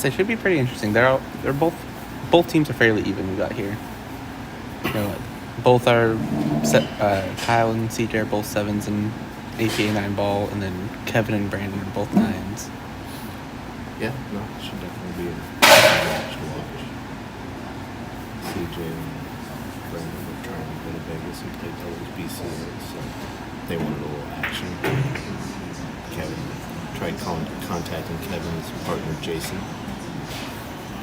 say should be pretty interesting. They're both teams are fairly even. We got here. Both are Kyle and CJ are both 7s and APA 9 ball, and then Kevin and Branndon are both 9s. Yeah, no, it should definitely be a match to watch. CJ and Branndon were trying to go to Vegas and play doubles BCA, so they wanted a little action. Kevin tried contacting Kevin's partner Jason,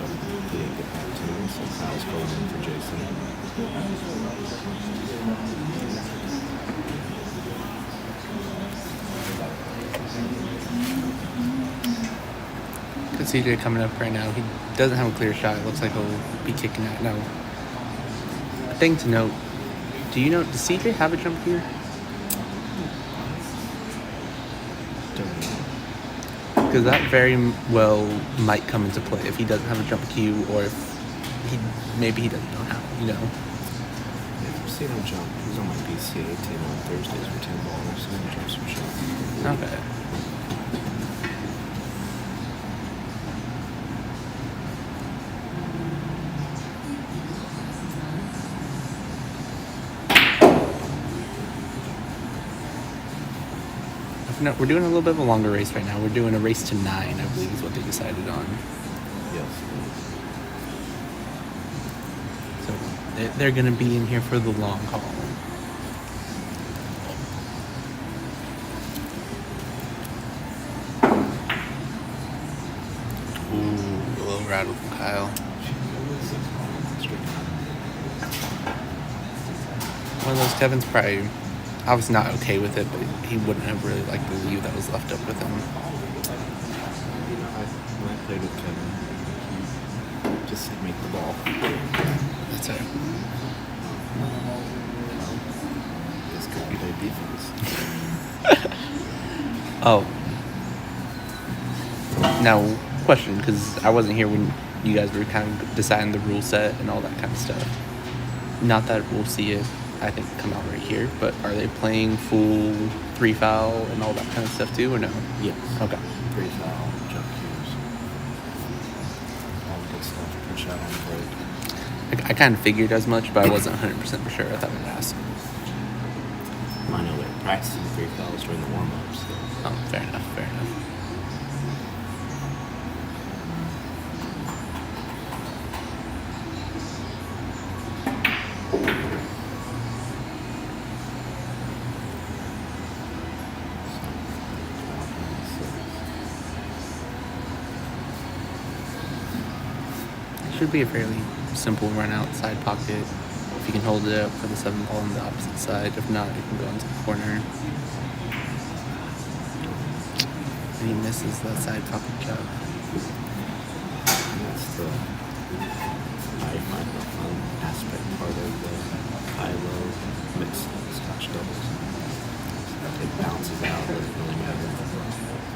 but he didn't get back to him, so Kyle's going in for Jason. CJ coming up right now. He doesn't have a clear shot. It looks like he'll be kicking out. No. Thing to note, does CJ have a jump here? Don't know. Because that very well might come into play if he doesn't have a jump cue, or if maybe he doesn't know how, Yeah, I've seen him jump. He's on my BCA team on Thursdays for 10 balls, so he jumps some shots. Okay. No, we're doing a little bit of a longer race right now. We're doing a race to 9, I believe is what they decided on. Yes. So they're going to be in here for the long haul. Ooh, a little rattle from Kyle. One of those Kevin's probably obviously not okay with it, but he wouldn't have really liked the lead that was left up with him. When I played with Kevin, he just said make the ball. That's it. This could be their defense. Oh. Now, question, because I wasn't here when you guys were kind of deciding the rule set and all that kind of stuff. Not that we'll see it, I think, come out right here, but are they playing full 3 foul and all that kind of stuff too, or no? Yes. Okay. 3 foul, jump cues, all the good stuff. Push out on the break. I kind of figured as much, but I wasn't 100% for sure. I thought I'd ask. I know they're practicing 3 fouls during the warm-ups. So. Oh, fair enough. Should be a fairly simple run outside pocket. If you can hold it up for the 7 ball on the opposite side. If not, you can go into the corner. And he misses that side pocket shot. That's the, I find the fun aspect part of the high-low mix Scotch doubles. It bounces out, doesn't really matter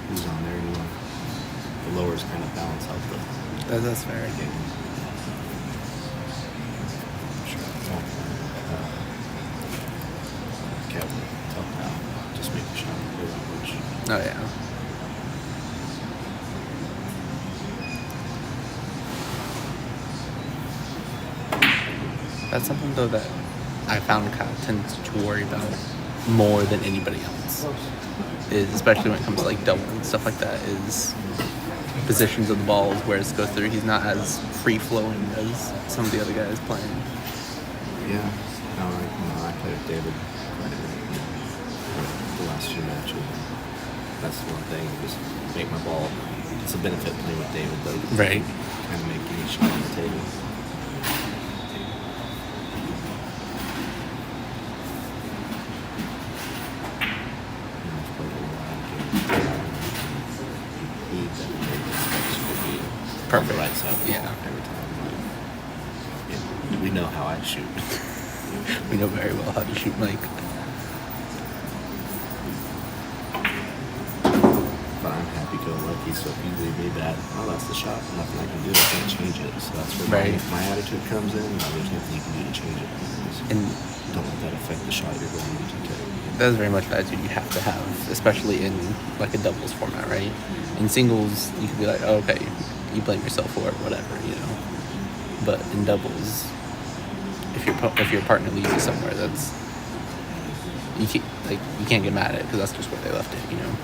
who's on there anymore. The lowers kind of balance out the That's fair. game. Kevin, tough now. Just make a shot and do that much. Oh, yeah. That's something, though, that I found Kyle tends to worry about more than anybody else. Is, especially when it comes to, like, double and stuff like that, is positions of the balls, where it goes through. He's not as free-flowing as some of the other guys playing. Yeah. No, I played with David the last 2 matches. That's the one thing. Just make my ball. It's a benefit playing with David, though. Right. Kind of make any shot on the table. Perfect. Right side. Yeah. Every time. We know how I shoot. We know very well how to shoot Mike. But I'm happy-go-lucky, so if you leave me that, oh, that's the shot, nothing I can do, I can't change it. So that's where Right. my attitude comes in. There's nothing you can do to change it. And Don't let that affect the shot you're going to take. that's very much the attitude you have to have, especially in like a doubles format, right? In singles, you can be like, oh, okay, you blame yourself for it, whatever, you know. But in doubles, if your partner leaves you somewhere, that's you can't get mad at it because that's just where they left it, you know.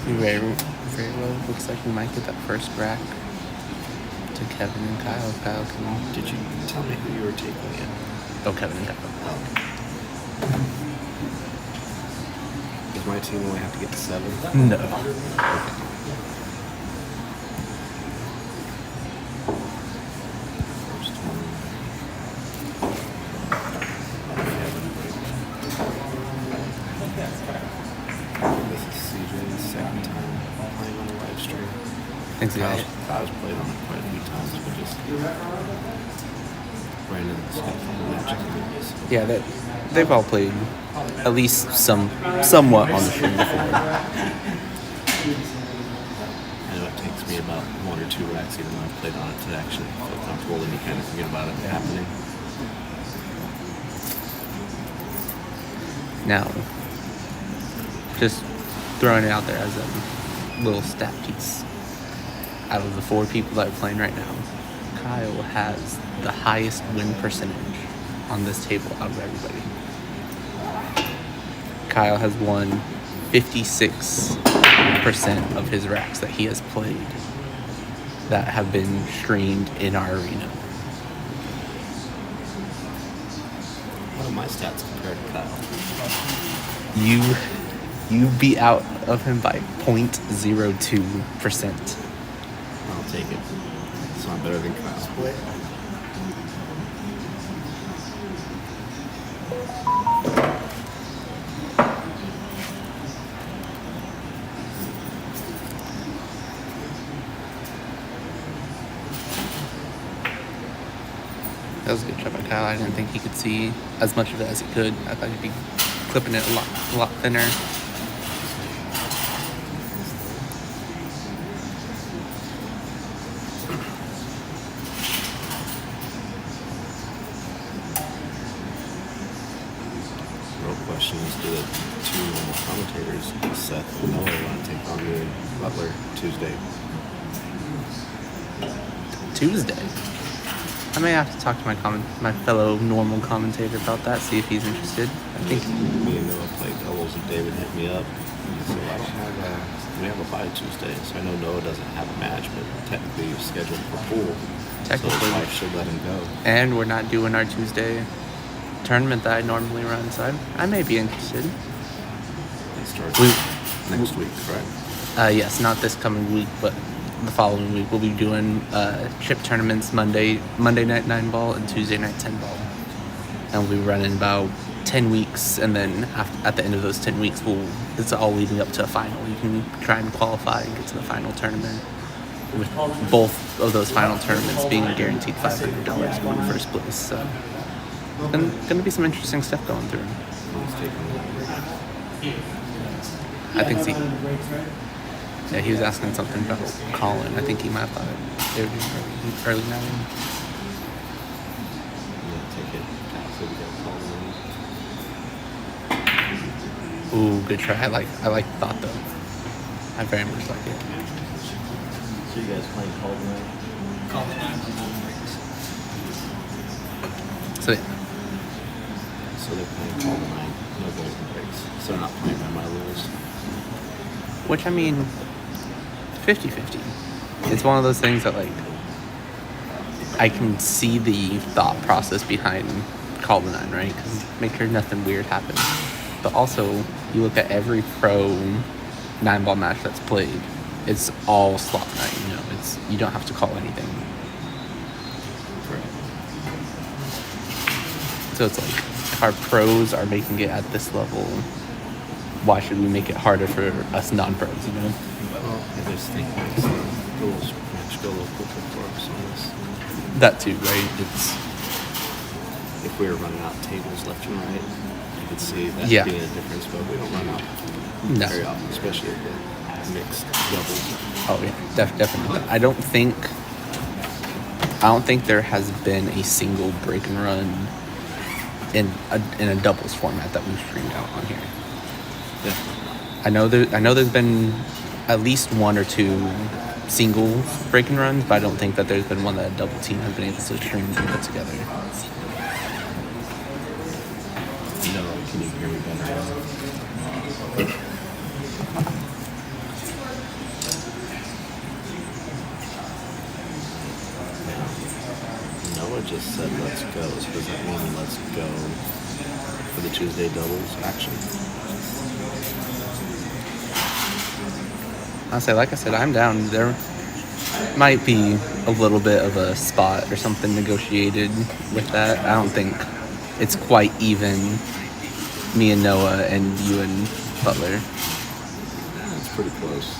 Very well. Looks like we might get that first rack to Kevin and Kyle. Kyle can. Did you tell me who you were taking in? Oh, Kevin and Kyle. Does my team only have to get to 7? No. Okay. First one. This is CJ's second time playing on the live stream. Thanks, guys. Kyle's played on it quite a few times, but just Branndon's got a couple matches. Yeah, they've all played at least somewhat on the stream before. I know it takes me about 1 or 2 racks, even though I've played on it, to actually feel comfortable, and you kind of forget about it happening. Now, just throwing it out there as a little stat piece. Out of the 4 people that are playing right now, Kyle has the highest win percentage on this table out of everybody. Kyle has won 56% of his racks that he has played that have been streamed in our arena. What are my stats compared to Kyle? You beat out of him by 0.02%. I'll take it. So I'm better than Kyle. That was a good shot by Kyle. I didn't think he could see as much of it as he could. I thought he'd be clipping it a lot thinner. Real question is, do the 2 normal commentators, Seth and Miller, want to take on me and Butler Tuesday? Tuesday. I may have to talk to my fellow normal commentator about that, see if he's interested. I think Me and Noah played doubles, and David hit me up. So I don't have we have a bye Tuesday, so I know Noah doesn't have a match, but technically he's scheduled for pool. Technically. So his wife should let him go. and we're not doing our Tuesday tournament that I normally run, so I may be interested. It starts We- next week, correct? Yes, not this coming week, but the following week we'll be doing chip tournaments Monday night 9-ball and Tuesday night 10-ball, and we'll be running about 10 weeks, and then at the end of those 10 weeks it's all leading up to a final. You can try and qualify and get to the final tournament, with both of those final tournaments being guaranteed $500 to win first place. So it's gonna be some interesting stuff going through. He's taking I think yeah, he was asking something about Colin. I think he might have thought they were doing early 9. take it. So we got called in. Ooh, good try. I like the thought though. I very much like it. So you guys playing call tonight? Call the 911 breaks. So yeah. So they're playing call tonight, no golden breaks. So they're not playing by my rules. Which, I mean, 50-50. It's one of those things that, like, I can see the thought process behind Call the 9, right? Because make sure nothing weird happens. But also, you look at every pro 9-ball match that's played, it's all slot night, you know? You don't have to call anything. Correct. So it's like, if our pros are making it at this level, why should we make it harder for us non-pros, you know? Well, I just think it's rules match go a little quicker for us on this. That too, right? It's If we were running out tables left and right, you could see that Yeah. being a difference, but we don't run out No. very often, especially with the mixed doubles. oh yeah, definitely. I don't think I don't think there has been a single break and run in a doubles format that we've streamed out on here. Yeah. I know there's been at least one or two single break and runs, but I don't think that there's been one that a double team has been able to stream and put together. No, can you hear me better now? Noah just said let's go. So does that mean let's go for the Tuesday doubles action? Like I said, I'm down. There might be a little bit of a spot or something negotiated with that. I don't think it's quite even. Me and Noah and you and Butler. It's pretty close.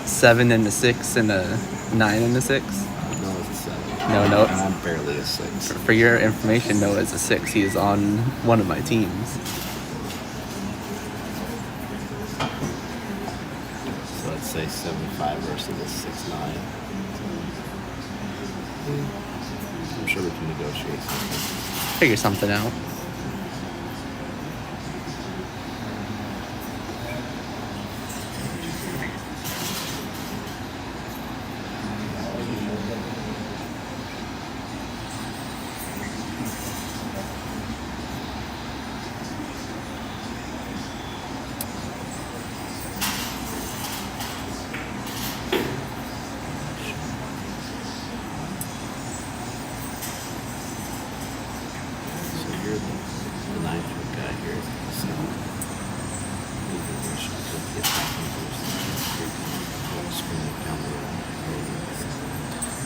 7 and a 6 and a 9 and a 6. No, it's a 7. No. And I'm barely a 6. For your information, Noah is a 6. He is on one of my teams. So let's say 75 versus a 6'9". I'm sure we can negotiate something. Figure something out. The 9-foot guy here is going to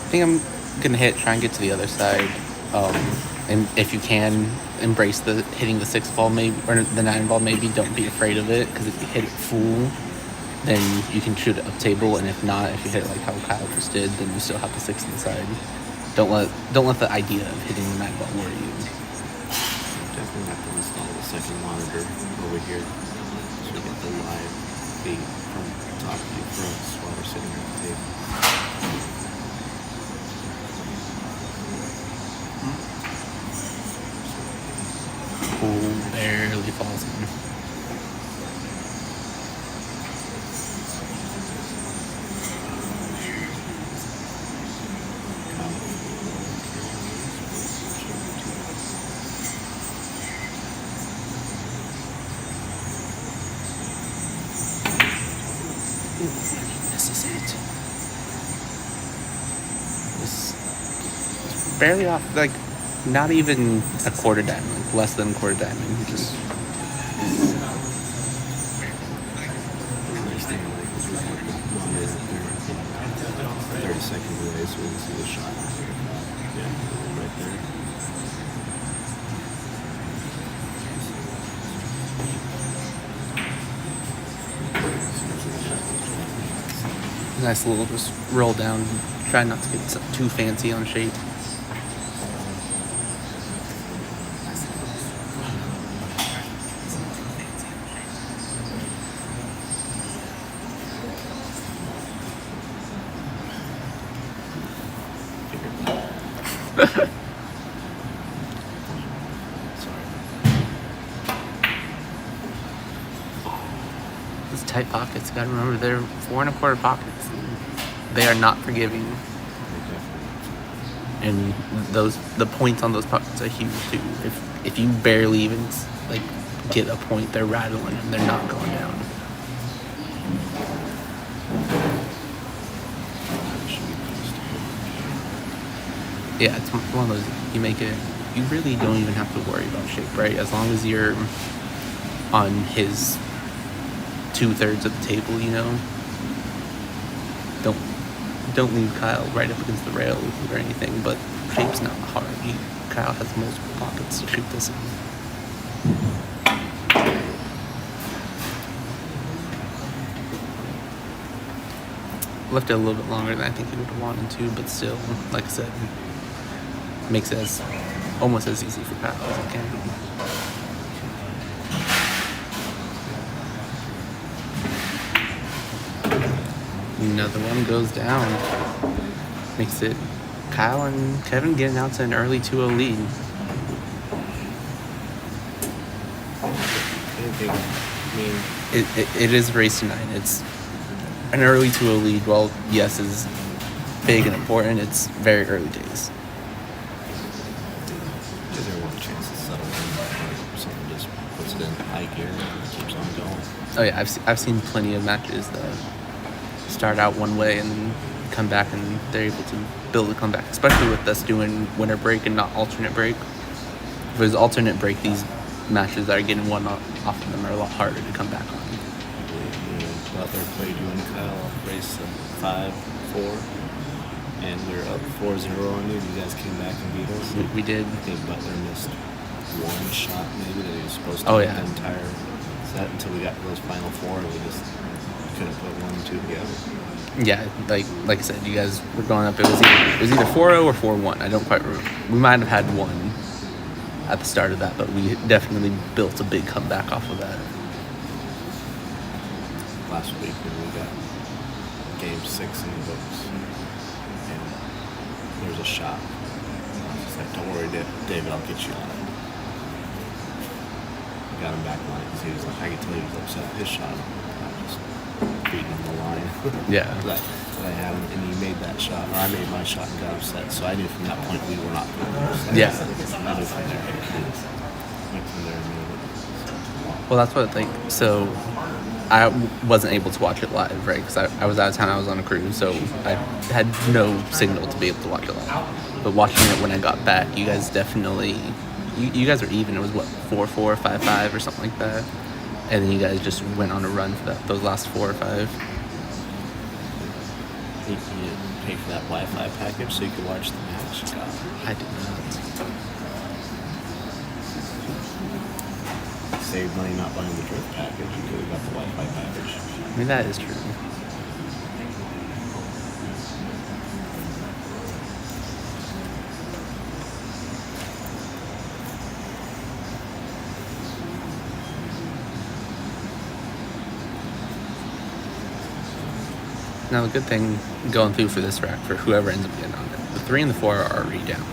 I think I'm gonna try and get to the other side. And if you can embrace the hitting the 6 ball, maybe, or the 9 ball, maybe don't be afraid of it, because if you hit it full, then you can shoot it up table, and if not, if you hit it like how Kyle just did, then you still have the 6 inside. Don't let the idea of hitting the 9 ball worry you. Definitely have to install the second monitor over here so we get the live feed from top view for us while we're sitting at the table. Pool barely falls in. This is it. This barely off, like not even a quarter diamond, like less than a quarter diamond. Just The nice thing I like is we have the monitor up there 30 seconds away so we can see the shot. Yeah, right there. nice little just roll down. Try not to get too fancy on shape. These tight pockets, gotta remember they're 4 1/4 pockets. They are not forgiving. And the points on those pockets are huge too. If you barely even like get a point, they're rattling and they're not going down. Yeah, it's one of those, you make it, you really don't even have to worry about shape, right? As long as you're on his 2/3 of the table, you know. Don't leave Kyle right up against the rail or anything, but shape's not hard. Kyle has multiple pockets to shoot this in. Left it a little bit longer than I think he would have wanted to, but still, like I said, makes it almost as easy for Kyle as it can be. Another one goes down. makes it Kyle and Kevin getting out to an early 2-0 lead. Anything, I mean, It is race to 9. It's an early 2-0 lead. Well, yes, is big and important. It's very early days. gives everyone a chance to settle in. Someone just puts it in high gear and keeps on going. Oh yeah, I've seen plenty of matches that start out one way and then come back and they're able to build a comeback. Especially with us doing winter break and not alternate break. If it was alternate break, these matches that are getting one off of them are a lot harder to come back on. We out there played you and Kyle race 5-4, and we were up 4-0 on you. You guys came back and beat us. We did. I think Butler missed one shot maybe that he was supposed to Oh, make yeah. the entire set until we got to those final 4, and we just couldn't put 1 and 2 together. Yeah, like I said, you guys were going up. It was either 4-0 or 4-1. I don't quite remember. We might have had one at the start of that, but we definitely built a big comeback off of that. Last week when we got game 6 in the books, and there's a shot. I was just like, don't worry, David, I'll get you on it. We got him back line because he was like, I could tell he was upset at his shot. I was just beating him the line. Yeah. But I had him, and he made that shot, or I made my shot and got upset. So I knew from that point we were not going to lose. Yeah. I knew from there. Went from there and made it. Well, that's what, so I wasn't able to watch it live, right? Because I was out of town, I was on a cruise, so I had no signal to be able to watch it live. But watching it when I got back, you guys definitely, you guys were even. It was what, 4-4, 5-5 or something like that? And then you guys just went on a run for those last 4 or 5. You pay for that Wi-Fi package so you could watch the match. I did not. Save money not buying the drift package. You could have got the Wi-Fi package. I mean, that is true. Now, the good thing going through for this rack, for whoever ends up getting on it, the 3 and the 4 are already down.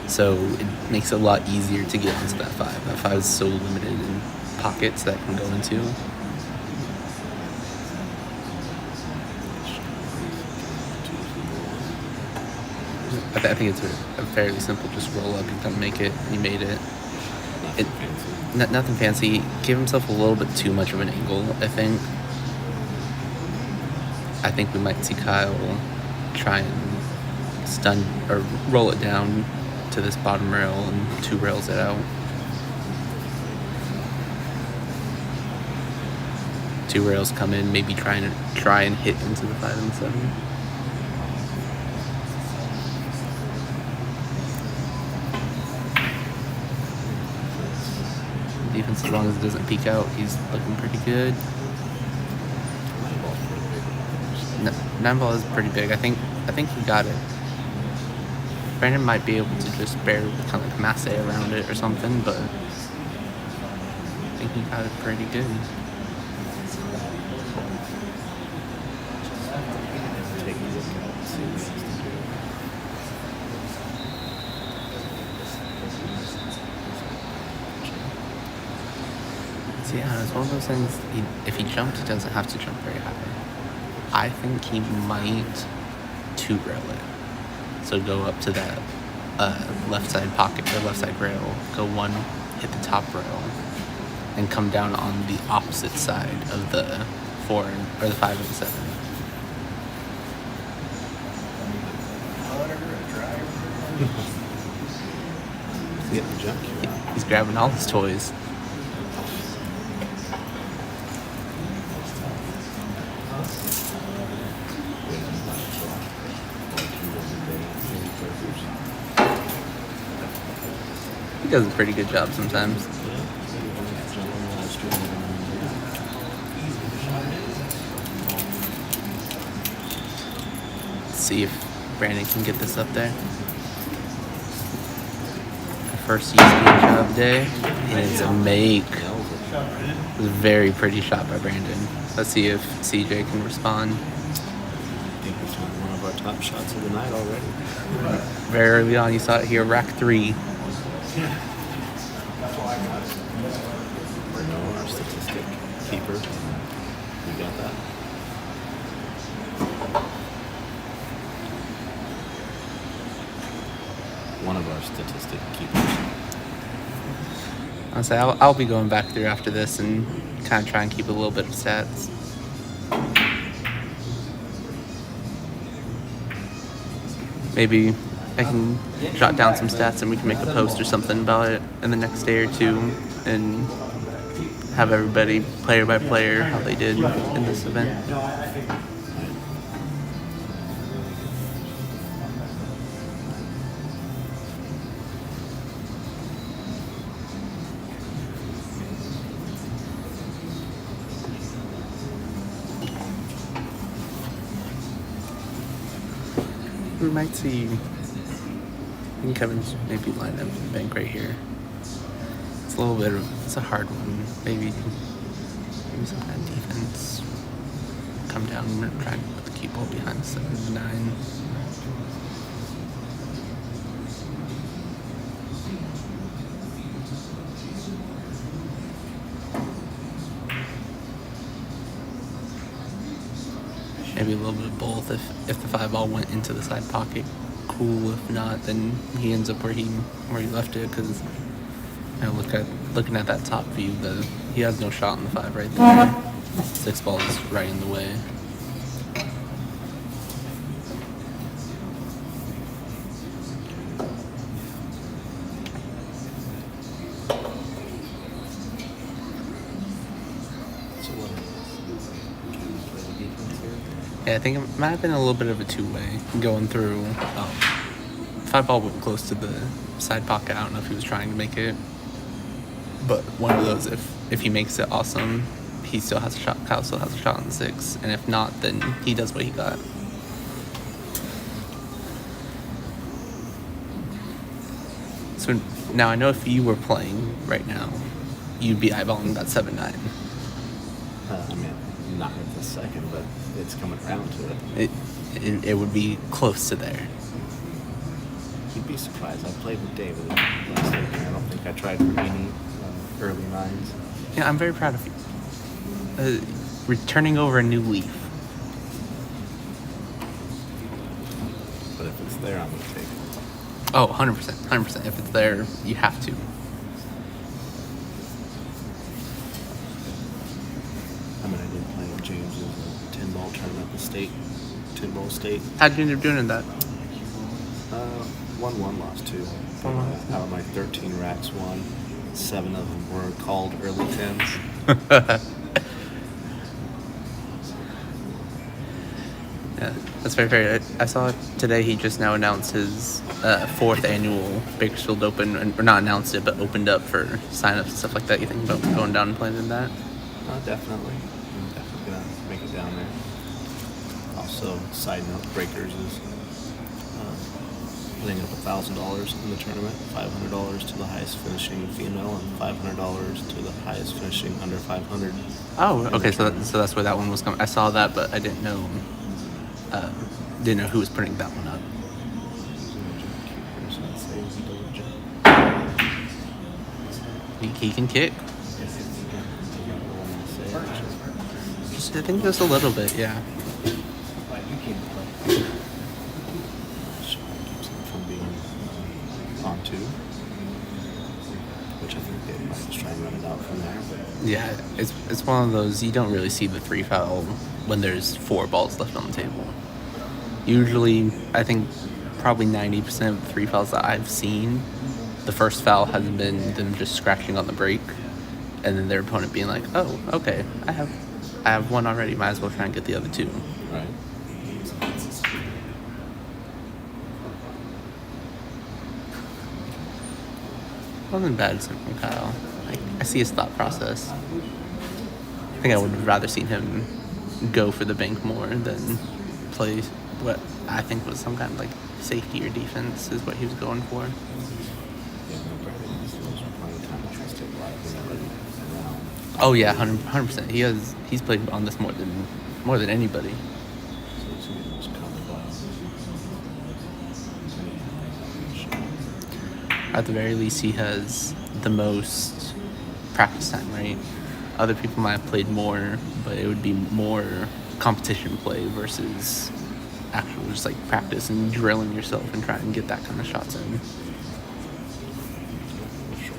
So it makes it a lot easier to get into that 5. That 5 is so limited in pockets that can go into. I think it's a fairly simple, just roll up, you don't make it, you made it. Nothing fancy. Give himself a little bit too much of an angle, I think. I think we might see Kyle try and stun or roll it down to this bottom rail and 2 rails it out. 2 rails come in, maybe try and hit into the 5 and 7. Defense, as long as it doesn't peek out, he's looking pretty good. 9 ball is pretty big. I think he got it. Branndon might be able to just barely kind of like masse around it or something, but I think he got it pretty good. Take a look at it, see what he has to do. So yeah, it's one of those things, if he jumped, he doesn't have to jump very high. I think he might 2-rail it. So go up to that left side pocket, or left side rail, go 1, hit the top rail, and come down on the opposite side of the 4 or the 5 and the 7. Get the jump cue out. He's grabbing all his toys. He does a pretty good job sometimes. Let's see if Branndon can get this up there. Our first USP shot of the day, and it's a make. It was a very pretty shot by Branndon. Let's see if CJ can respond. I think between one of our top shots of the night already. Very early on, you saw it here, rack 3. Renault, our statistic keeper. You got that? One of our statistic keepers. I'll say I'll be going back through after this and kind of try and keep a little bit of stats. Maybe I can jot down some stats and we can make a post or something about it in the next day or two and have everybody player by player how they did in this event. We might see. I think Kevin's maybe lined up the bank right here. It's a little bit of. It's a hard one. Maybe some kind of defense. Come down and try and put the cue ball behind 7-9. Maybe a little bit of both. If the 5-ball went into the side pocket, cool. If not, then he ends up where he left it. Because looking at that top view, he has no shot on the 5 right there. 6-ball is right in the way. Yeah, I think it might have been a little bit of a two-way going through. 5-ball went close to the side pocket. I don't know if he was trying to make it, but one of those. If he makes it, awesome. He still has a shot. Kyle still has a shot on the 6, and if not, then he does what he got. So now I know if you were playing right now, you'd be eyeballing that 7-9. I mean, not at this second, but it's coming around to it. It would be close to there. You'd be surprised. I played with David last week, and I don't think I tried for any early 9s. Yeah, I'm very proud of you. Returning over a new leaf. But if it's there, I'm going to take it. Oh, 100%. 100%. If it's there, you have to. I mean, I did play with James's 10-ball tournament at the 10-ball state. How'd you end up doing in that? Won 1, lost 2. Out of my 13 racks won, 7 of them were called early 10s. Yeah, that's very fair. I saw today he just now announced his 4th annual Bakersfield Open, or not announced it, but opened up for signups and stuff like that. You think about going down and playing in that? Definitely. I'm definitely going to make it down there. Also, side note, Breakers is putting up $1,000 in the tournament, $500 to the highest finishing female, and $500 to the highest finishing under 500. Oh, okay. So that's where that one was coming. I saw that, but I didn't know. Didn't know who was putting that one up. He can kick. I think just a little bit, yeah. From being on 2, which I think they might just try and run it out from there. Yeah, it's one of those, you don't really see the 3 foul when there's 4 balls left on the table. Usually, I think probably 90% of the 3 fouls that I've seen, the first foul has been them just scratching on the break, and then their opponent being like, "Oh, okay, I have one already. Might as well try and get the other 2." Right. Wasn't bad from Kyle. I see his thought process. I think I would have rather seen him go for the bank more than play what I think was some kind of like safety or defense is what he was going for. Oh yeah, 100%. He's played on this more than anybody. at the very least, he has the most practice time, right? Other people might have played more, but it would be more competition play versus actual just like practice and drilling yourself and trying to get that kind of shots in. For sure.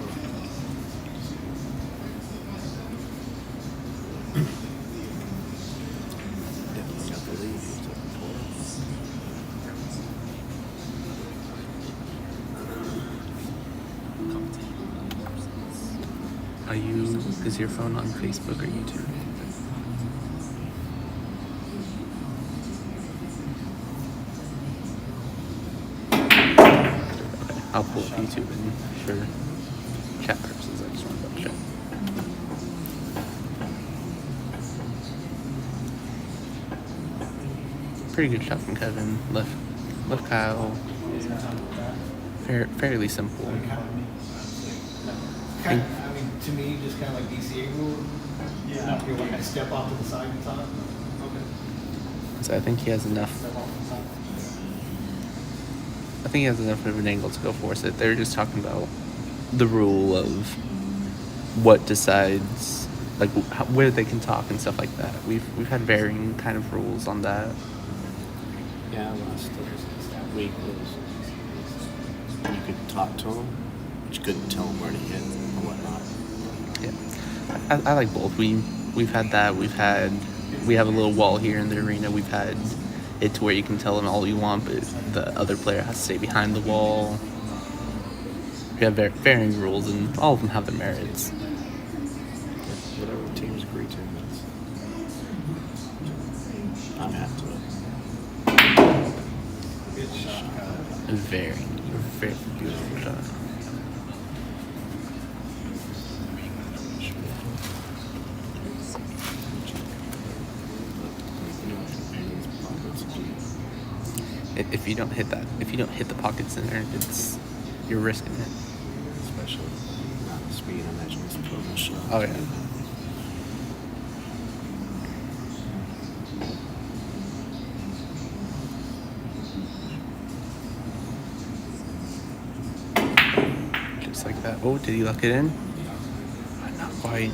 Definitely got the lead. He's up 12. Is your phone on Facebook or YouTube? Okay, I'll pull up YouTube and for chat purposes. I just want to double check. Pretty good shot from Kevin. Left Kyle. Fairly simple. I mean, to me, just kind of like DCA rule. Yeah. You're like, step off to the side and top. Okay. So I think he has enough. Step off to the side. I think he has enough of an angle to go force it. They're just talking about the rule of what decides, like where they can talk and stuff like that. We've had varying kind of rules on that. Yeah, last week was you could talk to him, but you couldn't tell him where to hit or whatnot. Yeah, I like both. We've had that. We have a little wall here in the arena. We've had it to where you can tell them all you want, but the other player has to stay behind the wall. We have varying rules, and all of them have their merits. Whatever teams agree to, I'm happy with it. Good shot, Kyle. Very beautiful shot. If you don't hit the pocket center, you're risking it. Especially not the speed. I imagine it's a total shot. Oh yeah. Just like that. Oh, did he lock it in? Not quite.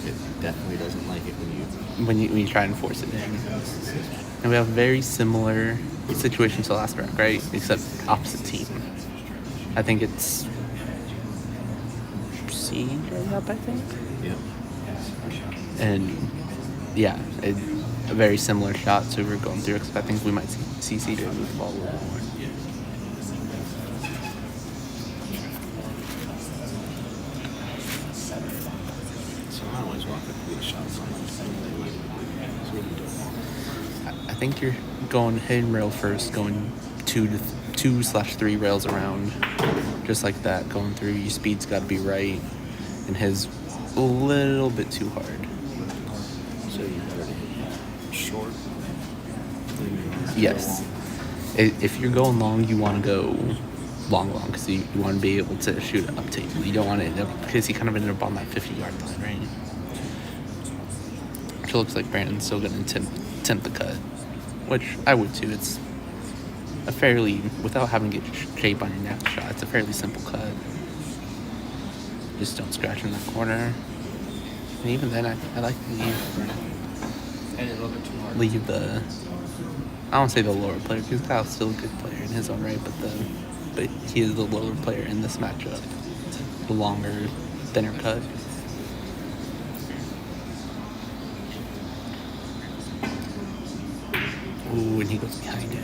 It definitely doesn't like it When you try and force it in. And we have a very similar situation to last round, right? Except opposite team. I think it's CJ up, I think. Yep. And yeah, a very similar shot. So we're going through. Except I think we might see CJ move the ball a little bit more. So I always walk up to these shots. I'm like, it's really dope. I think you're going hit and rail first, going 2/3 rails around, just like that, going through. Your speed's got to be right, and his a little bit too hard. So you better hit short. Yes. If you're going long, you want to go long, because you want to be able to shoot it up table. You don't want to end up, because he kind of ended up on that 50-yard line, right? Which looks like Branndon's still going to attempt the cut, which I would too. It's a fairly, without having to get shape on your next shot, it's a fairly simple cut. Just don't scratch in that corner. And even then, I like to And a little bit too hard. leave the, I don't say the lower player, because Kyle's still a good player in his own right, but he is the lower player in this matchup. The longer, thinner cut. Ooh, and he goes behind it.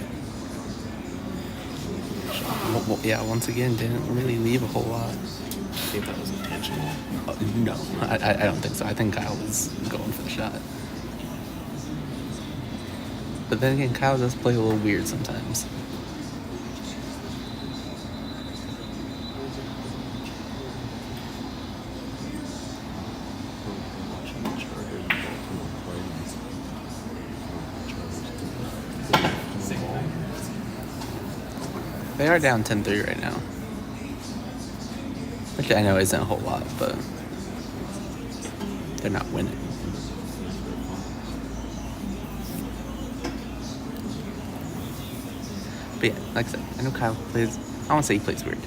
Well, yeah, once again, didn't really leave a whole lot. I think that was intentional. No, I don't think so. I think Kyle was going for the shot. But then again, Kyle does play a little weird sometimes. Watching the Chargers and Baltimore play. They are down 10-3 right now. Which I know isn't a whole lot, but they're not winning. But yeah, like I said, I know Kyle plays. I won't say he plays weird.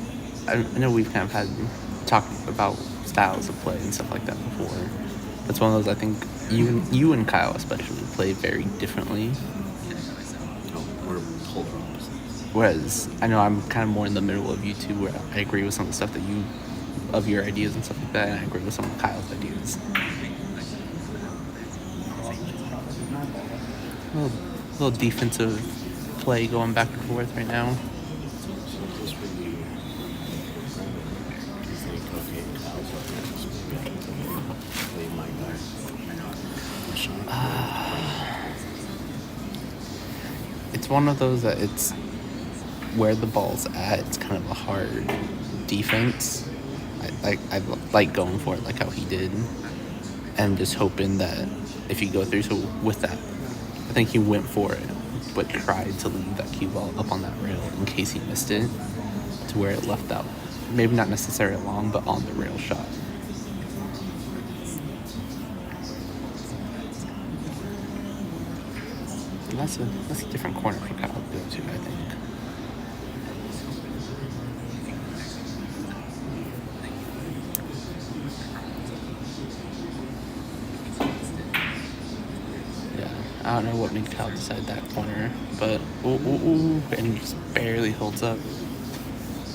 I know we've kind of had talked about styles of play and stuff like that before. That's one of those I think you and Kyle especially play very differently. No, we're polar opposites. Whereas I know I'm kind of more in the middle of you two, where I agree with some of the stuff that you, of your ideas and stuff like that, and I agree with some of Kyle's ideas. Little defensive play going back and forth right now. So this would be Branndon. Do you think, okay, Kyle's up next, maybe I can play my guy. It's one of those that it's where the ball's at. It's kind of a hard defense. I like going for it like how he did, and just hoping that if you go through. So with that, I think he went for it, but tried to leave that cue ball up on that rail in case he missed it, to where it left out. Maybe not necessarily long, but on the rail shot. And that's a different corner for Kyle to go to, I think. Yeah, I don't know what made Kyle decide that corner, but and he just barely holds up.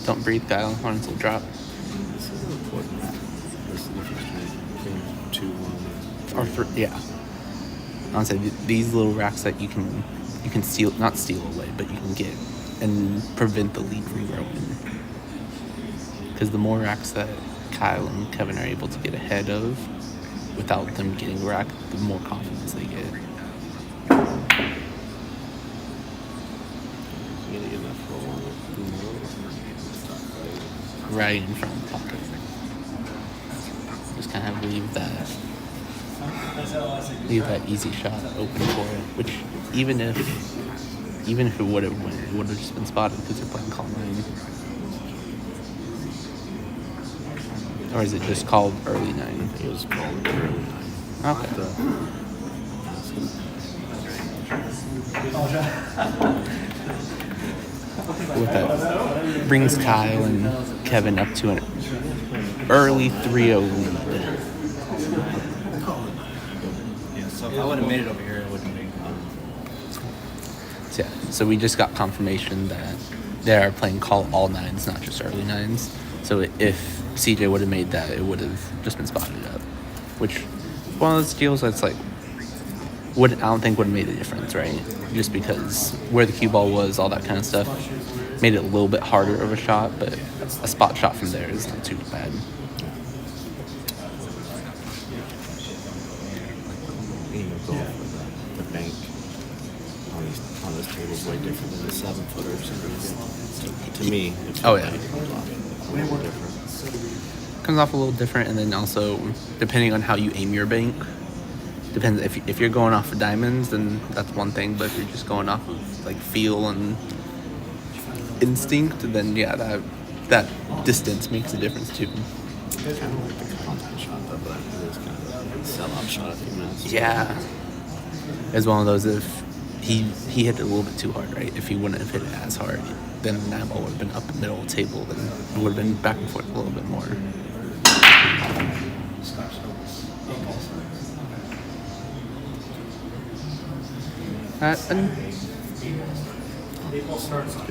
Don't breathe, Kyle. Horns will drop. This is important. What's the difference between 2-1 Or 3, yeah. Honestly, these little racks that you can steal, not steal away, but you can get and prevent the lead from growing. Because the more racks that Kyle and Kevin are able to get ahead of without them getting racked, the more confidence they get. Really enough for one. Right in front of the pocket. Just kind of leave that easy shot open for it, which even if it would have went, it would have just been spotted because they're playing call 9. Or is it just called early 9? It was called early 9. Okay. With that, brings Kyle and Kevin up to an early 3-0 lead. So if I would have made it over here, it would have been So, yeah, so we just got confirmation that they are playing call all 9s, not just early 9s. So if CJ would have made that, it would have just been spotted up. Which, one of those deals that's like, I don't think would have made a difference, right? Just because where the cue ball was, all that kind of stuff, made it a little bit harder of a shot, but a spot shot from there is not too bad. Golf with the bank on this table is way different than the 7-footers. To me, it's Oh, yeah. way more different. Comes off a little different, and then also, depending on how you aim your bank, depends. If you're going off of diamonds, then that's one thing, but if you're just going off of like feel and instinct, then yeah, that distance makes a difference too. Kind of like the contact shot, though, but it was kind of a sell-out shot a few minutes. Yeah. It's one of those, if he hit it a little bit too hard, right? If he wouldn't have hit it as hard, then that ball would have been up the middle of the table, then it would have been back and forth a little bit more. Scotch. And Baseball starts on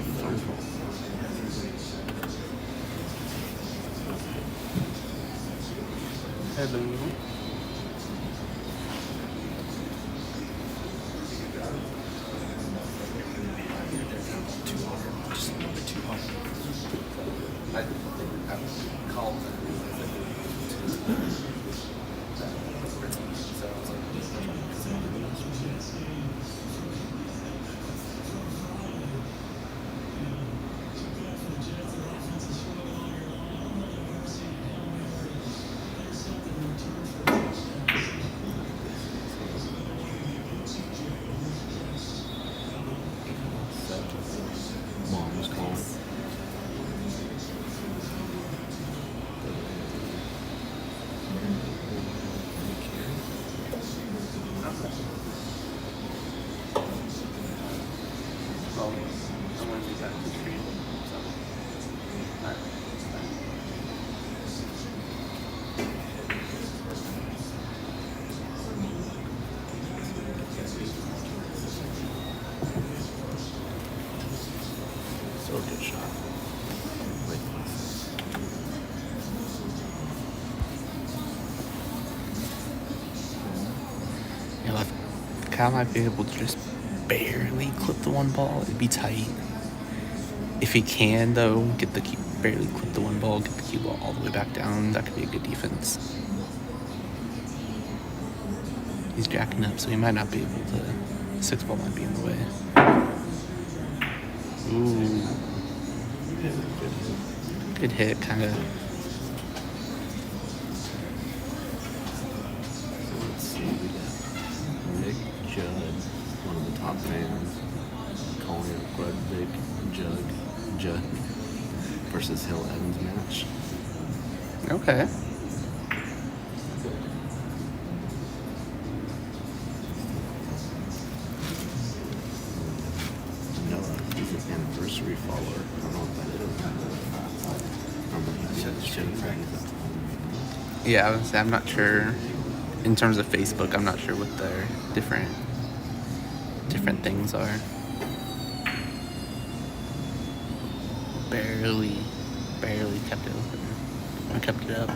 Mom was calling. Cal might be able to just barely clip the one ball. It'd be tight. If he can, though, barely clip the one ball, get the cue ball all the way back down, that could be a good defense. He's jacking up, so he might not be able to. 6 ball might be in the way. Ooh. Good hit, kind of. Let's see, we got Nick Judd, one of the top fans, calling it Grudvig Judd versus Hill Evans match. Okay. Noah, he's an anniversary follower. I don't know what that is. Yeah, I would say I'm not sure. In terms of Facebook, I'm not sure what their different things are. Barely kept it open. I kept it up.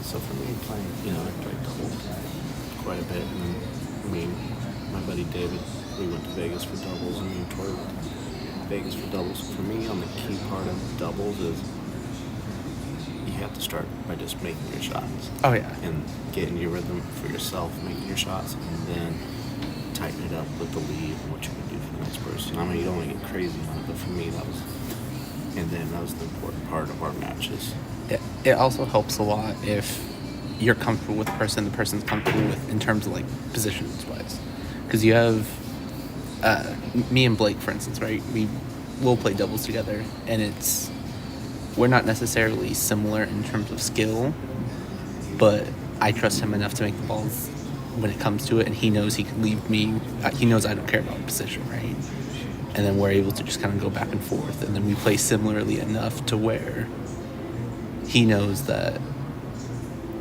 So for me, playing, I played doubles quite a bit. And then, my buddy David, we went to Vegas for doubles, and me and Tori went to Vegas for doubles. For me, on the key part of doubles is you have to start by just making your shots. Oh, yeah. And getting your rhythm for yourself, making your shots, and then tighten it up with the lead and what you can do for the next person. I mean, you don't want to get crazy on it, but for me, that was the important part of our matches. It also helps a lot if you're comfortable with the person's comfortable with in terms of like positions wise. Because you have me and Blake, for instance, right? We'll play doubles together, and we're not necessarily similar in terms of skill, but I trust him enough to make the balls when it comes to it, and he knows he can leave me. He knows I don't care about position, right? And then we're able to just kind of go back and forth, and then we play similarly enough to where he knows that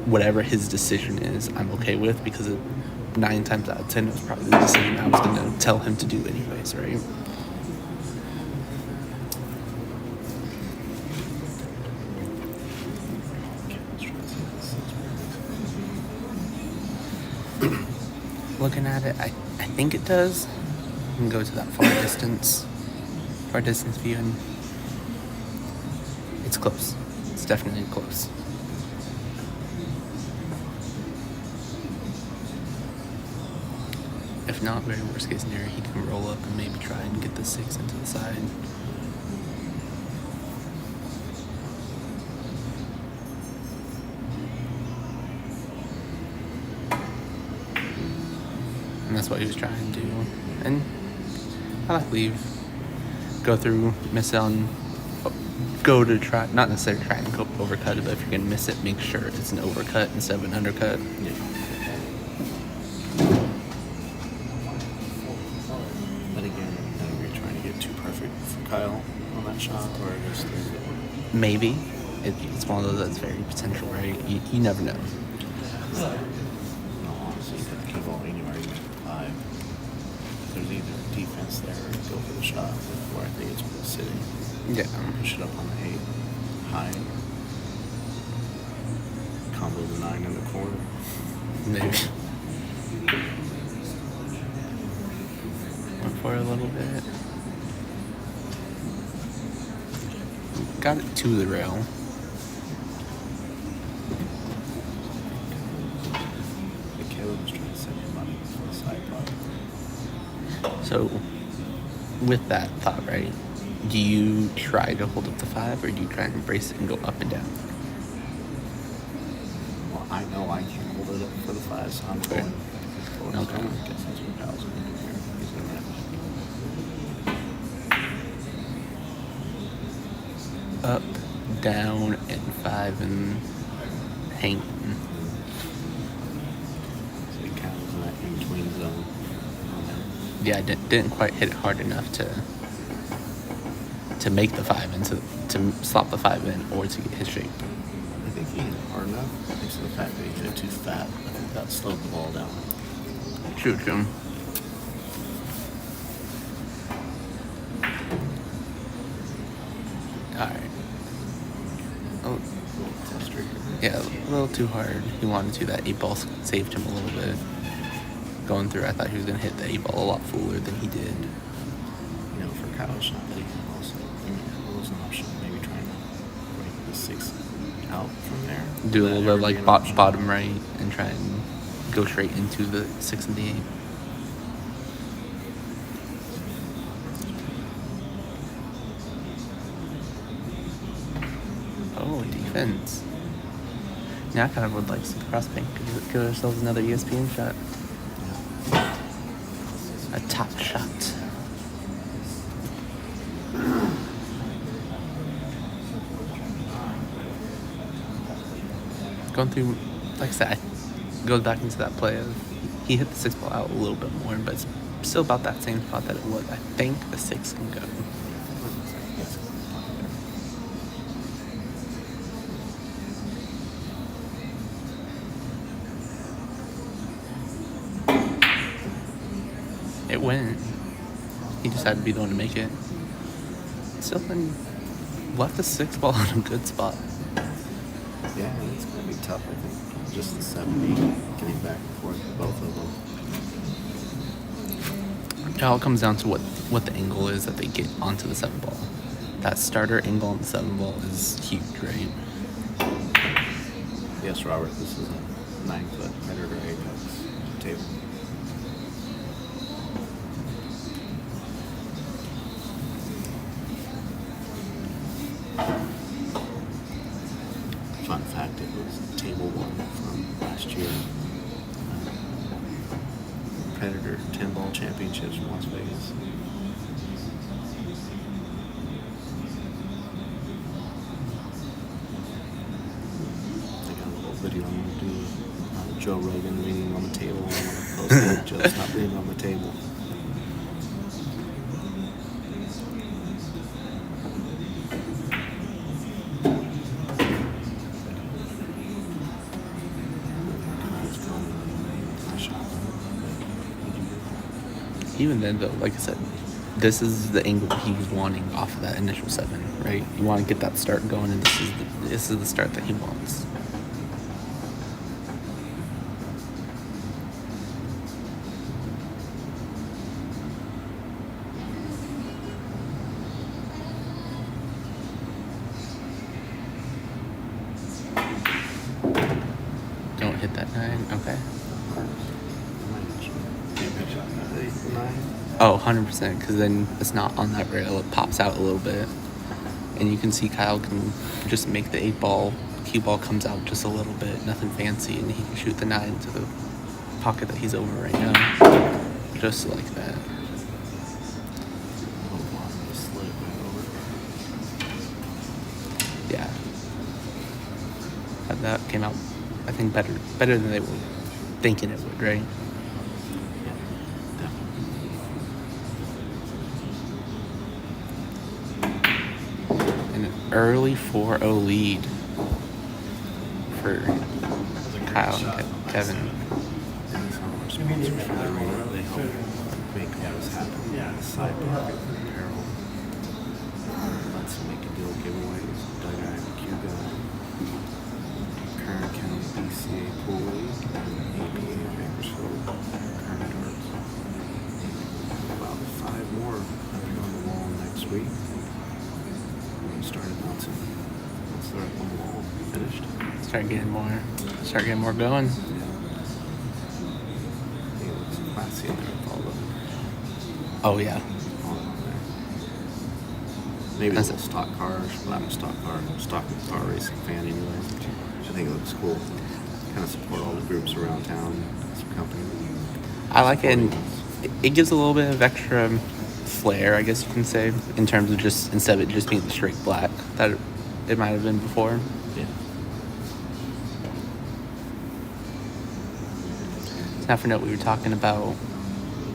whatever his decision is, I'm okay with, because 9 times out of 10 it was probably the decision I was going to tell him to do anyways, right? Looking at it, I think it does. You can go to that far distance view, and it's close. It's definitely close. If not, very worst case scenario, he can roll up and maybe try and get the 6 into the side. And that's what he was trying to do. And I like leave, go through, miss on, go to try, not necessarily try and go overcut it, but if you're going to miss it, make sure it's an overcut instead of an undercut. Yeah. But again, you're trying to get too perfect for Kyle on that shot, or just Maybe. It's one of those that's very potential, right? You never know. no, honestly, you have to keep all anywhere, even at 5. There's either defense there or go for the shot, where I think it's sitting. Yeah. Push it up on the 8, high. Combo the 9 in the corner. Maybe. Went for it a little bit. Got it to the rail. Caleb was trying to send him money for the side pot. So, with that thought, right, do you try to hold up the 5, or do you try and embrace it and go up and down? Well, I know I can't hold it up for the 5, so I'm going. Okay. I guess that's what Kyle's going to do here. He's going to Up, down, and 5, and hanging. So he kind of was in that in-between zone. Yeah, I didn't quite hit it hard enough to make the 5 and to slop the 5 in, or to get his shape. I think he hit it hard enough. Thanks to the fact that he hit it too fat. I think that slowed the ball down. True. Alright. Oh, Tester here. yeah, a little too hard. He wanted to. That 8 ball saved him a little bit. going through, I thought he was going to hit the 8-ball a lot fuller than he did. You know, for Kyle shot that he can also, it was an option. Maybe trying to break the 6 out from there. Do a Would little that bit ever like be an option? bottom right and try and go straight into the 6 and the 8. Oh, defense. Now I kind of would like some cross pink. Give ourselves another ESPN shot. A top shot. Going through, like I said, goes back into that play of he hit the 6-ball out a little bit more, but it's still about that same spot that it was. I think the 6 can go. It went. He just had to be the one to make it. Still then left the 6-ball in a good spot. Yeah, it's going to be tough, I think. Just the 70, getting back and forth, both of them. It all comes down to what the angle is that they get onto the 7-ball. That starter angle on the 7-ball is huge, right? Yes, Robert, this is a 9-foot predator apex table. Fun fact, it was table 1 from last year. Predator 10-ball championships from Las Vegas. I got a little video I'm going to do Joe Rogan leaning on the table. I'm going to post it. Joe, stop leaning on the table. Even then, though, like I said, this is the angle he was wanting off of that initial 7, right? You want to get that start going, and this is the start that he wants. Don't hit that 9. Okay. Oh, 100%, because then it's not on that rail. It pops out a little bit. And you can see Kyle can just make the 8-ball. Cue ball comes out just a little bit. Nothing fancy. And he can shoot the 9 to the pocket that he's over right now. Just like that. Yeah. That came out, I think, better than they were thinking it would, right? Early 4-0 lead for Kyle and Kevin. They help make all this happen. Sidebar apparel. Let's make a deal giveaways. Doug IMQ guy. Kern County BCA Pool League. APA Bakersfield. Kern Darts. About 5 more up here on the wall next week. Started bouncing. Once they're up on the wall, finished. Start getting more going. Yeah. It looks classy in there with all the Oh yeah. all on there. Maybe That's a little stock cars, but I'm a stock car racing fan anyway. I think it looks cool. Kind of support all the groups around town, some company. I like it, and it gives a little bit of extra flair, I guess you can say, in terms of just instead of it just being the straight black that it might have been before. Yeah. Now for note, we were talking about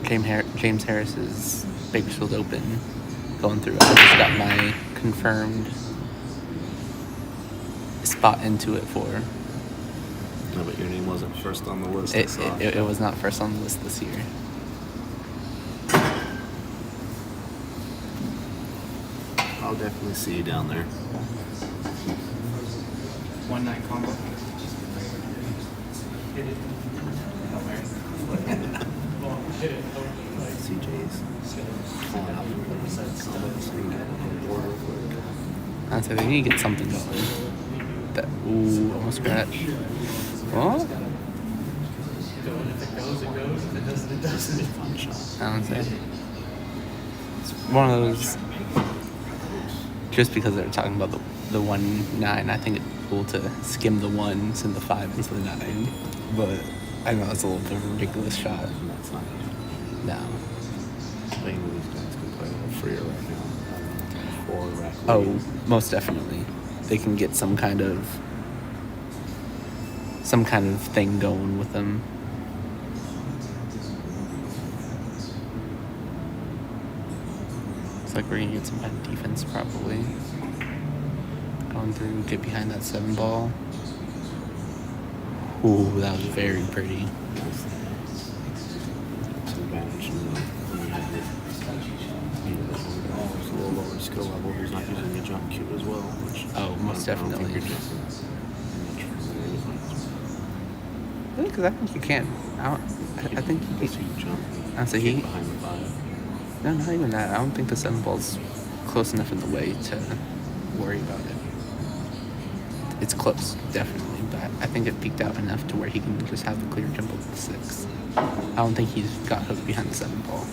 James Harris's Bakersfield Open going through. I just got my confirmed spot into it for. No, but your name wasn't first on the list. It was not first on the list this year. I'll definitely see you down there. One night combo. CJ's calling out for combos, so you can get on the board real quick. I'd say they need to get something going. That ooh, almost scratch. Oh, If it goes, it goes. If it doesn't, it doesn't. It's a fun shot. I don't say. It's one of those. Just because they're talking about the 1-9, I think it's cool to skim the ones and the 5 into the 9. But I know it's a little bit of a ridiculous shot. And that's not No. I think these guys can play a little freer right now. Or rack Oh, lead. most definitely. They can get some kind of thing going with them. It's like we're gonna get some kind of defense probably. Going through, get behind that 7 ball. Ooh, that was very pretty. It's an advantage when you have a little lower skill level who's not using the jump cue as well. Which Oh, most I don't definitely. think you're jumping much from Really? Because I think you can. I think you because can. you jump. I say get he. behind the 5. No, not even that. I don't think the 7 ball's close enough in the way to worry about it. It's close, definitely, but I think it peaked out enough to where he can just have the clear jump over the 6. I don't think he's got hooked behind the 7 ball.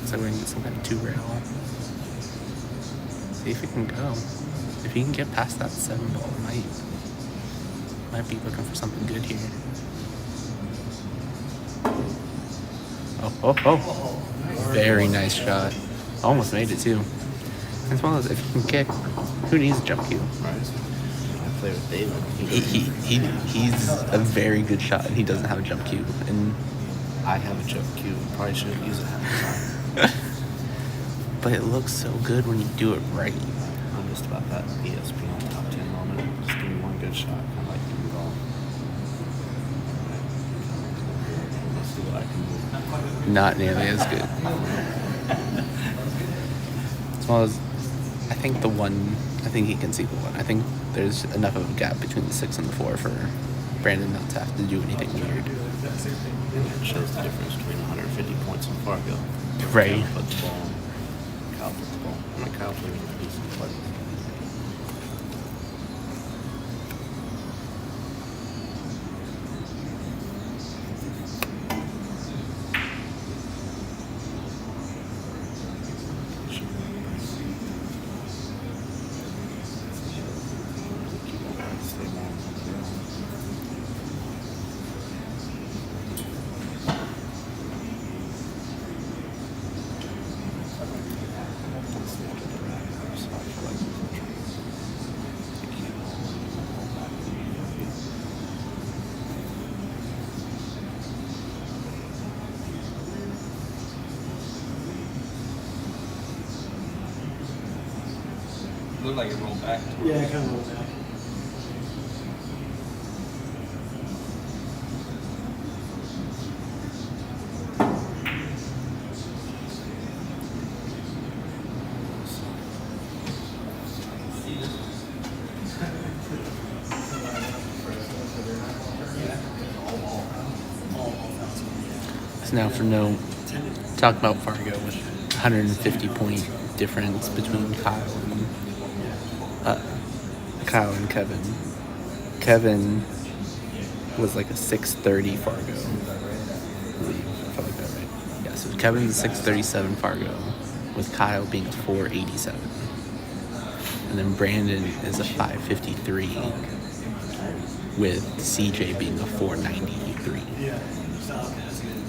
So we're gonna get some kind of 2 rail. See if it can go. If he can get past that 7 ball, might be looking for something good here. Oh. Very nice shot. Almost made it too. As well as if you can kick, who needs a jump cue? Right. I play with David. He's a very good shot and he doesn't have a jump cue. And I have a jump cue. Probably shouldn't use it half the time. but it looks so good when you do it right. I'm just about that ESPN top 10 moment. Just give me one good shot. I like doing golf. Let's see what I can do. Not nearly as good. As well as I think he can see the 1. I think there's enough of a gap between the 6 and the 4 for Branndon not to have to do anything weird. It shows the difference between 150 points and Fargo. Right. Kyle put the ball. Kyle put the ball. I mean, Kyle played with a decent play. Looked like it rolled back. Yeah, it kind of rolled back. So now for talk about Fargo with 150 point difference between Kyle and Kevin. Kevin was like a 630 Fargo. I believe, if I like that right. Yeah, so Kevin's a 637 Fargo with Kyle being a 487. And then Branndon is a 553 with CJ being a 493. Yeah, stop. That's good.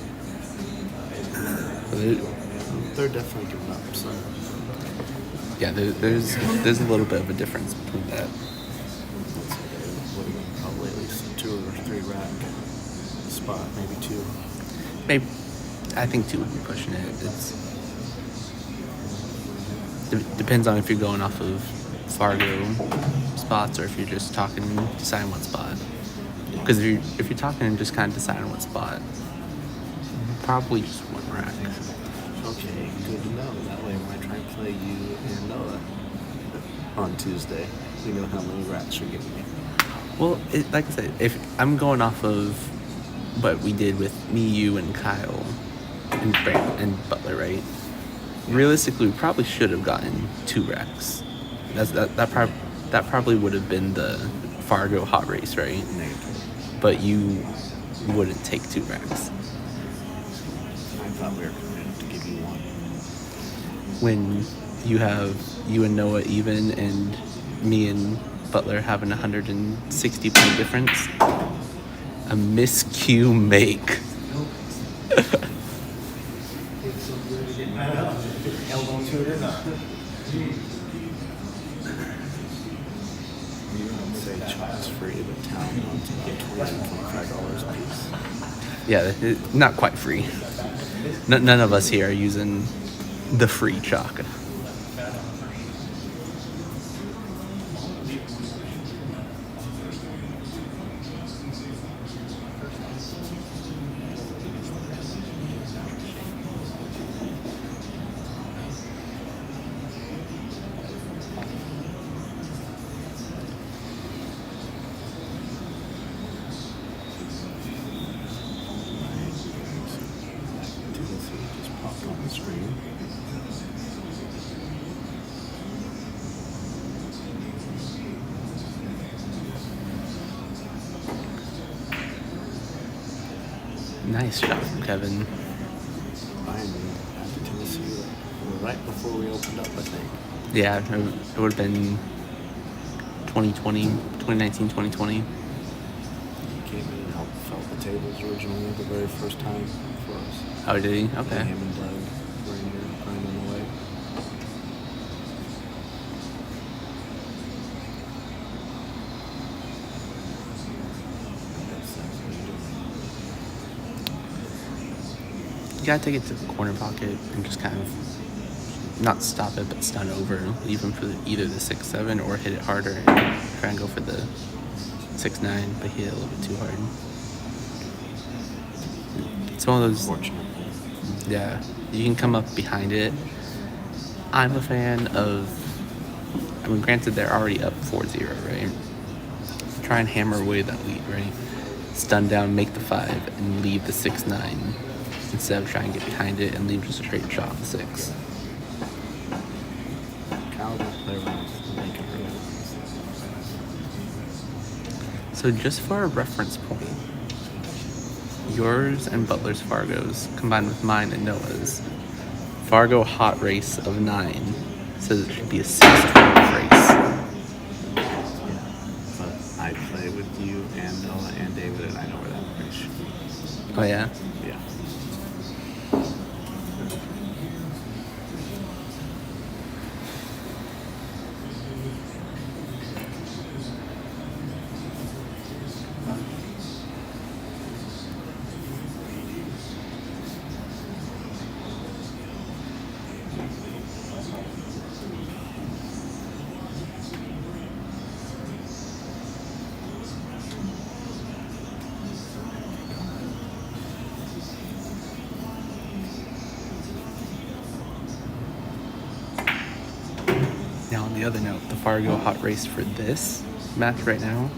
So They're definitely giving up some. yeah, there's a little bit of a difference between that. Probably at least 2 or 3 rack spot, maybe 2. Maybe I think 2 would be pushing it. Depends on if you're going off of Fargo spots or if you're just deciding what spot. Because if you're talking and just kind of deciding what spot, probably just 1 rack. Okay, good to know. That way when I try and play you and Noah on Tuesday, we know how many racks you're giving me. Well, like I said, if I'm going off of what we did with me, you, and Kyle, and and Butler, right? Realistically, we probably should have gotten 2 wrecks. That probably would have been the Fargo hot race, right? Negative. But you wouldn't take 2 wrecks. I thought we were committed to give you one. When you have you and Noah even, and me and Butler having 160 point difference, a miscue make. I don't know if it's held on to it or not. You don't say chalk's free, but town wants to get $25 a piece. Yeah, not quite free. None of us here are using the free chalk. Tennessee just popped on the screen. Nice shot from Kevin. Finally, after Tennessee, right before we opened up, I think. Yeah, it would have been 2019, 2020. He came in and helped felt the tables originally the very first time for us. Oh, did he? And Okay. him and Doug were in here grinding away. That's what you do. You gotta take it to the corner pocket and just kind of not stop it, but stun over, leave him for either the 6-7 or hit it harder and try and go for the 6-9, but hit it a little bit too hard. It's one of those. Fortunately. Yeah, you can come up behind it. I'm a fan of. I mean, granted, they're already up 4-0, right? Try and hammer away that lead, right? Stun down, make the 5, and leave the 6-9 instead of trying to get behind it and leave just a straight shot of the 6. Kyle will play around with Lincoln early. So just for a reference point, yours and Butler's Fargo's combined with mine and Noah's Fargo hot race of 9 says it should be a 6-12 race. Yeah. But I play with you and Noah and David, and I know where that race should be. Oh yeah? Yeah. Now, on the other note, the Fargo hot race for this match right now,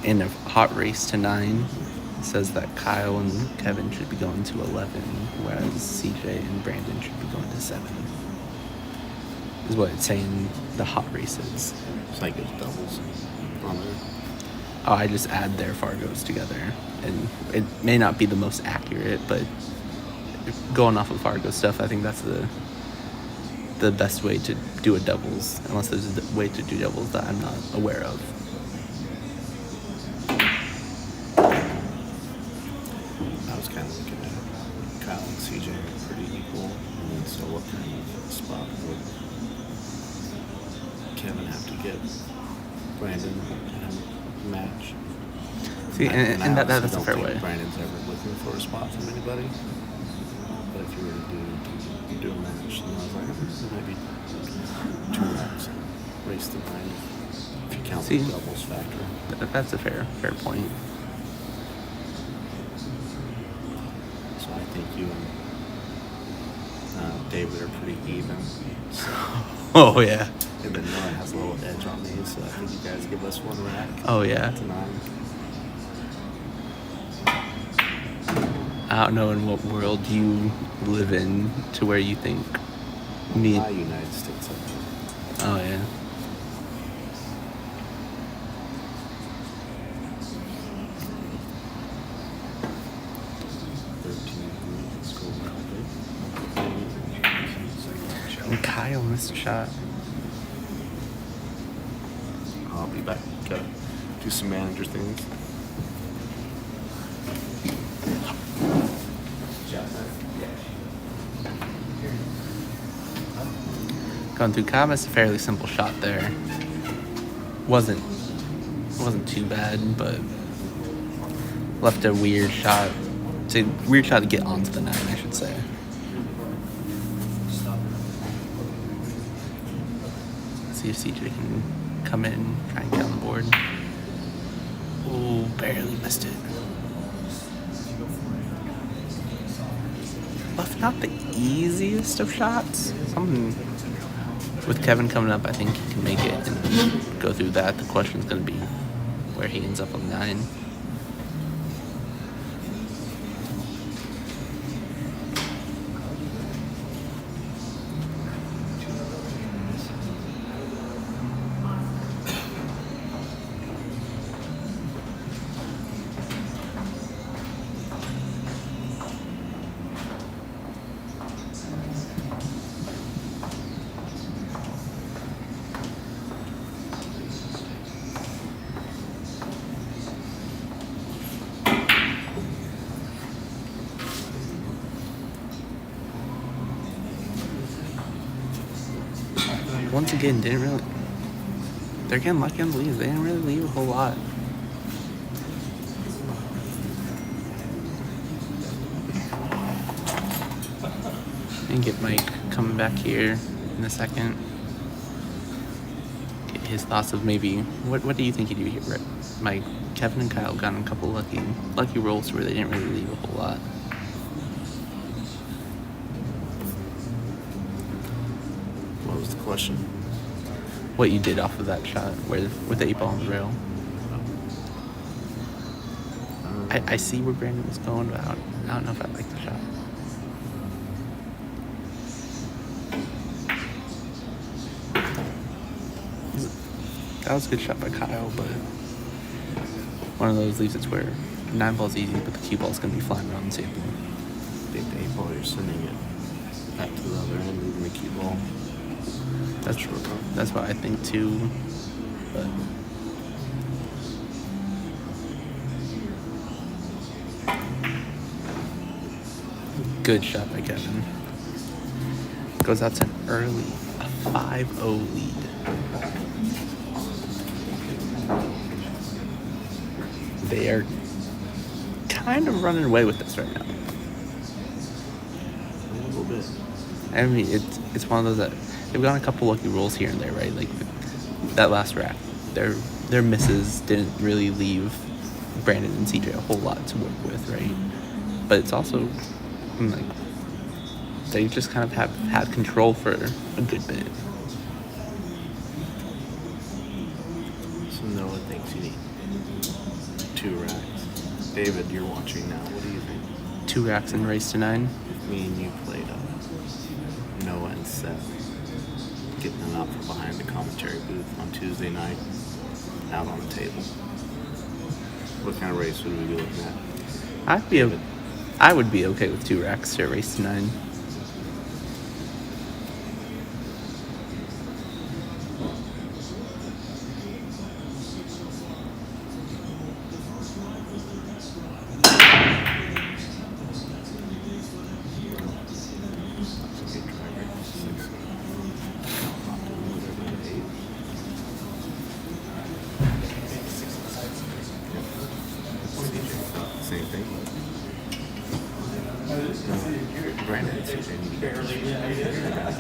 in a hot race to 9, says that Kyle and Kevin should be going to 11, whereas CJ and Branndon should be going to 7. Is what it's saying the hot race is. It's like it's doubles on there. Oh, I just add their Fargos together. And it may not be the most accurate, but going off of Fargo stuff, I think that's the best way to do a doubles, unless there's a way to do doubles that I'm not aware of. I was kind of looking at Kyle and CJ are pretty equal, and then so what kind of spot would Kevin have to get Branndon and match? See, and I that's honestly a fair don't way. think Brandon's ever looking for a spot from anybody. But if you were to do a match, then I was like, it might be 2 laps and race the 9 if you count See, the doubles factor. That's a fair point. So I think you and David are pretty even. So, Oh yeah. and then Noah has a little edge on me, so I think you guys give us one rack. Oh yeah. To 9. I don't know in what world you live in to where you think me. My United States. I think. Oh yeah. And Kyle missed a shot. I'll be back. Gotta do some manager things. Going through Kyle missed a fairly simple shot there. Wasn't too bad, but left a weird shot. It's a weird shot to get onto the 9, I should say. See if CJ can come in and try and get on the board. Oh, barely missed it. Left not the easiest of shots. Something with Kevin coming up, I think he can make it and go through that. The question's going to be where he ends up on 9. Once again, they're getting lucky on the leaves. They didn't really leave a whole lot. And get Mike coming back here in a second. Get his thoughts of maybe, what do you think he'd do here, Mike? Kevin and Kyle got in a couple lucky rolls where they didn't really leave a whole lot. What was the question? What you did off of that shot with the 8-ball on the rail. I see where Branndon was going, but I don't know if I like the shot. That was a good shot by Kyle, but one of those leaves it's where 9-ball's easy, but the cue ball's going to be flying around the table. I think the 8-ball, you're sending it back to the other end, leaving the cue ball. That's what I think too. But good shot by Kevin. Goes out to an early 5-0 lead. They are kind of running away with this right now. A little bit. I mean, it's one of those that they've gotten a couple lucky rolls here and there, right? Like that last rack, their misses didn't really leave Branndon and CJ a whole lot to work with, right? But it's also like they just kind of have had control for a good bit. So Noah thinks you need 2 racks. David, you're watching now. What do you think? 2 racks and race to 9. If me and you played Noah and Seth getting them out from behind the commentary booth on Tuesday night, out on the table, what kind of race would we be looking at? I would be okay with 2 racks to race to 9. Same thing. Branndon and CJ need to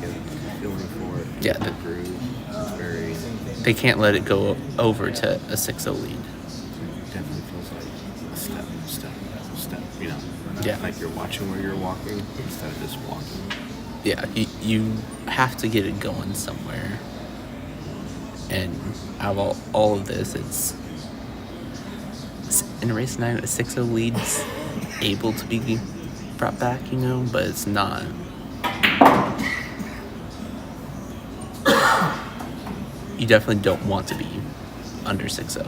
get feeling for it. Yeah, The groove is very They can't let it go over to a 6-0 lead. definitely feels like a step, you know. Yeah. Like you're watching where you're walking instead of just walking. Yeah, you have to get it going somewhere. And out of all of this, it's in race 9, a 6-0 lead's able to be brought back, you know, but it's not. You definitely don't want to be under 6-0. You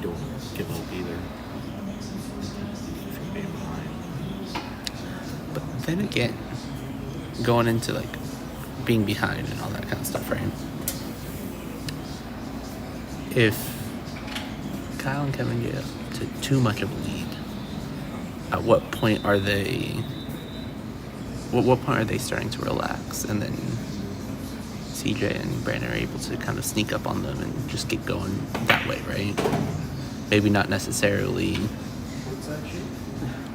don't want to give up either. From being behind. But then again, going into like being behind and all that kind of stuff, right? If Kyle and Kevin get up to too much of a lead, at what point are they? What point are they starting to relax, and then CJ and Branndon are able to kind of sneak up on them and just get going that way, right? Maybe not necessarily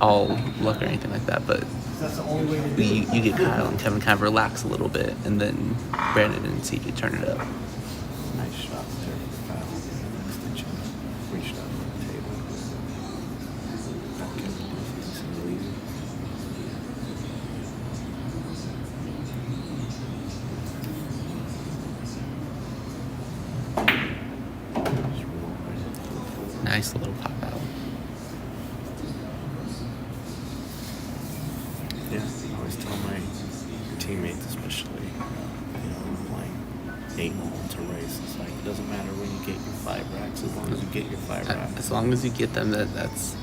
all luck or anything like that, but That's the only way to do it. you get Kyle and Kevin kind of relax a little bit, and then Branndon and CJ turn it up. Nice shot there for Kyle. Extension. Reached out on the table. That kept some lead. Just roll right into the floor. Nice little pop out. Yeah, I always tell my teammates, especially, playing 8-hole to race. It's like, it doesn't matter when you get your 5 racks, as long as you get your 5 racks. As long as you get them, that's.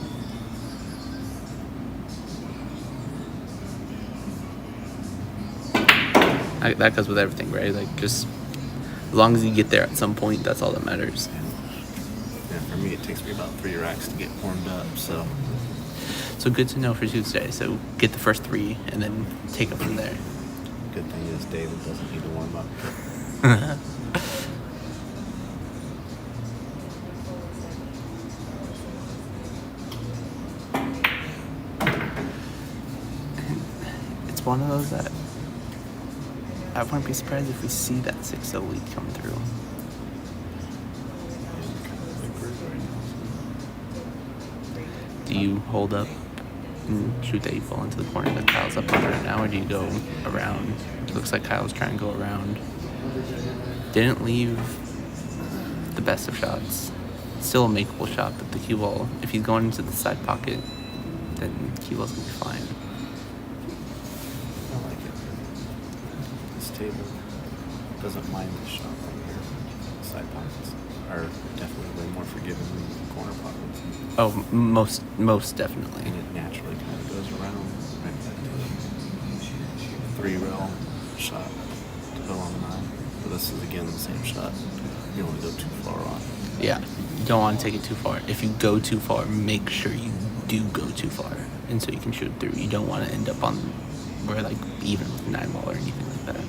That goes with everything, right? Like, just as long as you get there at some point, that's all that matters. Yeah, for me, it takes me about 3 racks to get warmed up, so. So good to know for Tuesday. So get the first 3 and then take it from there. Good thing is David doesn't need to warm up. It's one of those that I wouldn't be surprised if we see that 6-0 lead come through. Do you hold up and shoot that you fall into the corner that Kyle's up under it now, or do you go around? It looks like Kyle's trying to go around. Didn't leave the best of shots. Still a makeable shot, but the cue ball, if he's going into the side pocket, then cue ball's gonna be fine. I like it. This table doesn't mind this shot right here. Side pockets are definitely way more forgiving than corner pockets. Oh, most definitely. And it naturally kind of goes around right back to the 3-rail shot to go on the 9. But this is again the same shot. You don't want to go too far on. Yeah, you don't want to take it too far. If you go too far, make sure you do go too far, and so you can shoot through. You don't want to end up on where, like, even with 9-ball or anything like that.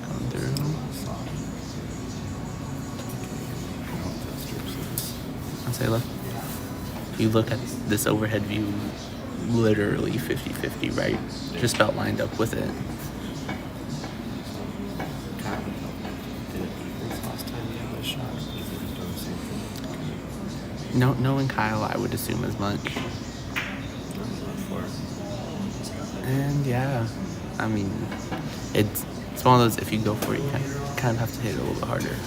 Going through. I'll say, look, if you look at this overhead view, literally 50-50, right? Just about lined up with it. Kyle did it equals last time he had that shot. You think he's doing the same thing? No, knowing Kyle, I would assume as much. And yeah, I mean, it's one of those, if you go for it, you kind of have to hit it a little bit harder.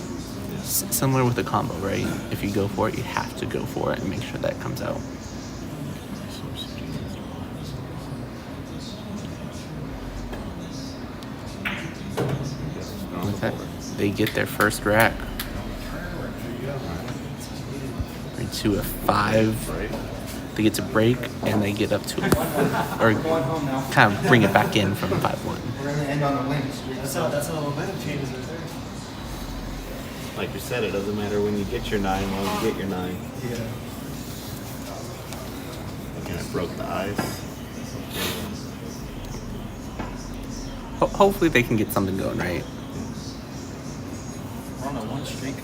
Similar with the combo, right? If you go for it, you have to go for it and make sure that comes out. With that, they get their first rack. To a 5. They get to break and they get up to or kind of bring it back in from 5-1. We're going to end on the win. That's how the momentum changes right there. Like you said, it doesn't matter when you get your 9, when you get your 9. Yeah. Again, it broke the ice. Hopefully they can get something going, right? We're on a 1 streak.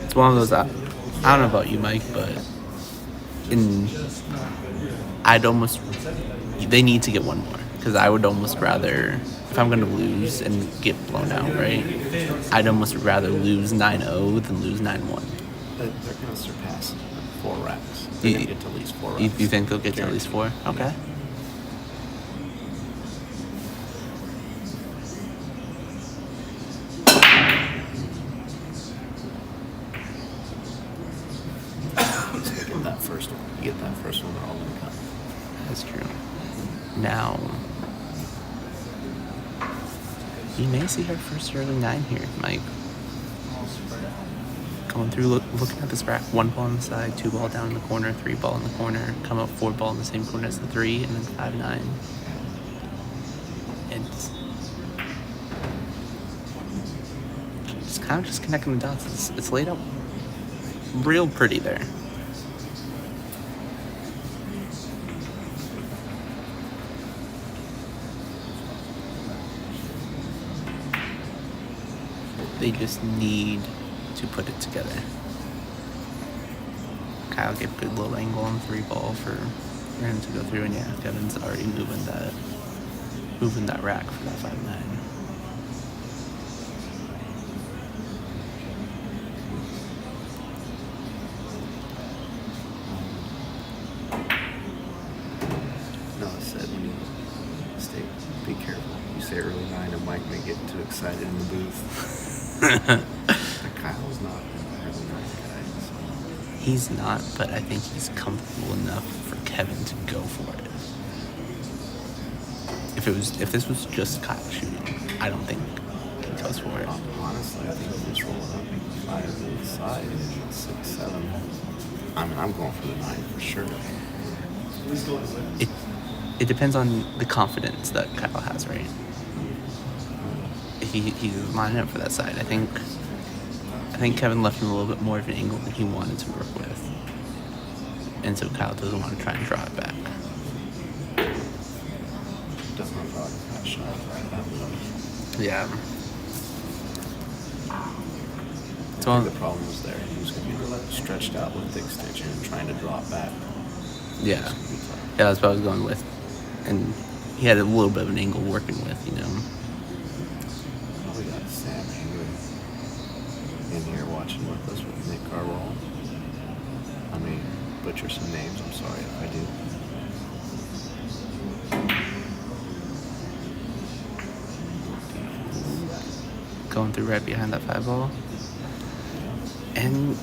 It's one of those, I don't know about you, Mike, but they need to get one more, because I would almost rather, if I'm going to lose and get blown out, right, I'd almost rather lose 9-0 than lose 9-1. They're going to surpass 4 racks. They're going to get to at least 4 racks. You think they'll get to at least 4? Okay. Yeah. Get that first one. You get that first one, they're all going to come. That's true. Now, you may see our first early 9 here, Mike. Going through, looking at this rack, 1 ball on the side, 2 ball down in the corner, 3 ball in the corner, come up 4 ball in the same corner as the 3, and then 5-9. It's kind of just connecting the dots. It's laid out real pretty there. They just need to put it together. Kyle gave a good little angle on the 3 ball for him to go through, and yeah, Kevin's already moving that rack for that 5-9. Noah said when you be careful. You say early 9 and Mike may get too excited in the booth. Kyle's not a really nice guy. So. He's not, but I think he's comfortable enough for Kevin to go for it. If this was just Kyle shooting, I don't think he goes for it. Honestly, I think he's rolling up 5 on the side, 6, 7. I mean, I'm going for the 9 for sure. It depends on the confidence that Kyle has, right? He's lining up for that side. I think Kevin left him a little bit more of an angle than he wanted to work with, and so Kyle doesn't want to try and draw it back. Doesn't want to draw that shot right that low. Yeah. I think the problem was there. He was going to be stretched out with the extension and trying to draw it back. Yeah. Yeah, that's what I was going with, and he had a little bit of an angle working with, you know. We got Sam in here watching with us with Nick Carroll. I mean, butcher some names. I'm sorry if I do. Going through right behind that 5 ball, and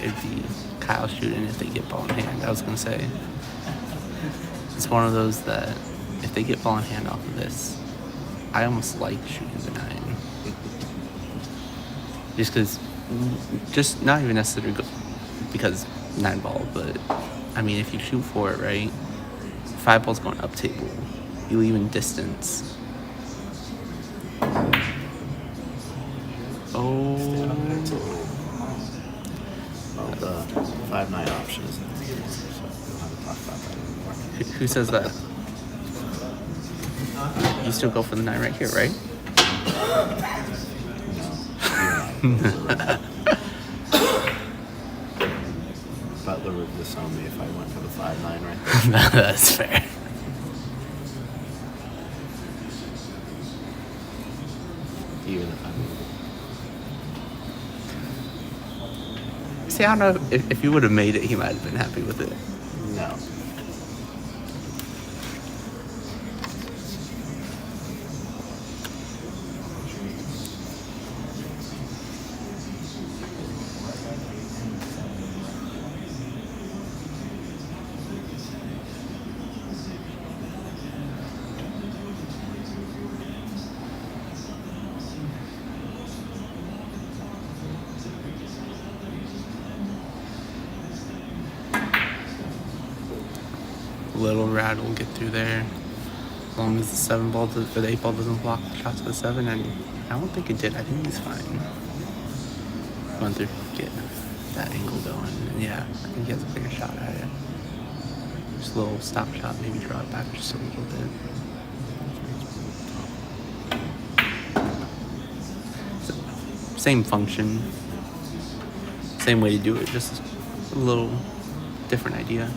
it'd be Kyle shooting if they get ball in hand. I was gonna say it's one of those that if they get ball in hand off of this, I almost like shooting the 9. Just not even necessarily because 9 ball, but I mean if you shoot for it right, 5 ball's going up table, you leave in distance. Oh. Well, the 5-9 option isn't anymore, so we don't have to talk about that anymore. Who says that? You still go for the 9 right here, right? No. Butler would disown me if I went for the 5-9 right there. That's fair. Even if I moved. See, I don't know if you would have made it, he might have been happy with it. No. Little rattle get through there. As long as the 7 ball or the 8 ball doesn't block the shot to the 7, and I don't think it did. I think he's fine. Going through, get that angle going. And yeah, I think he has a bigger shot at it. Just a little stop shot, maybe draw it back just a little bit. So, same function, same way to do it, just a little different idea.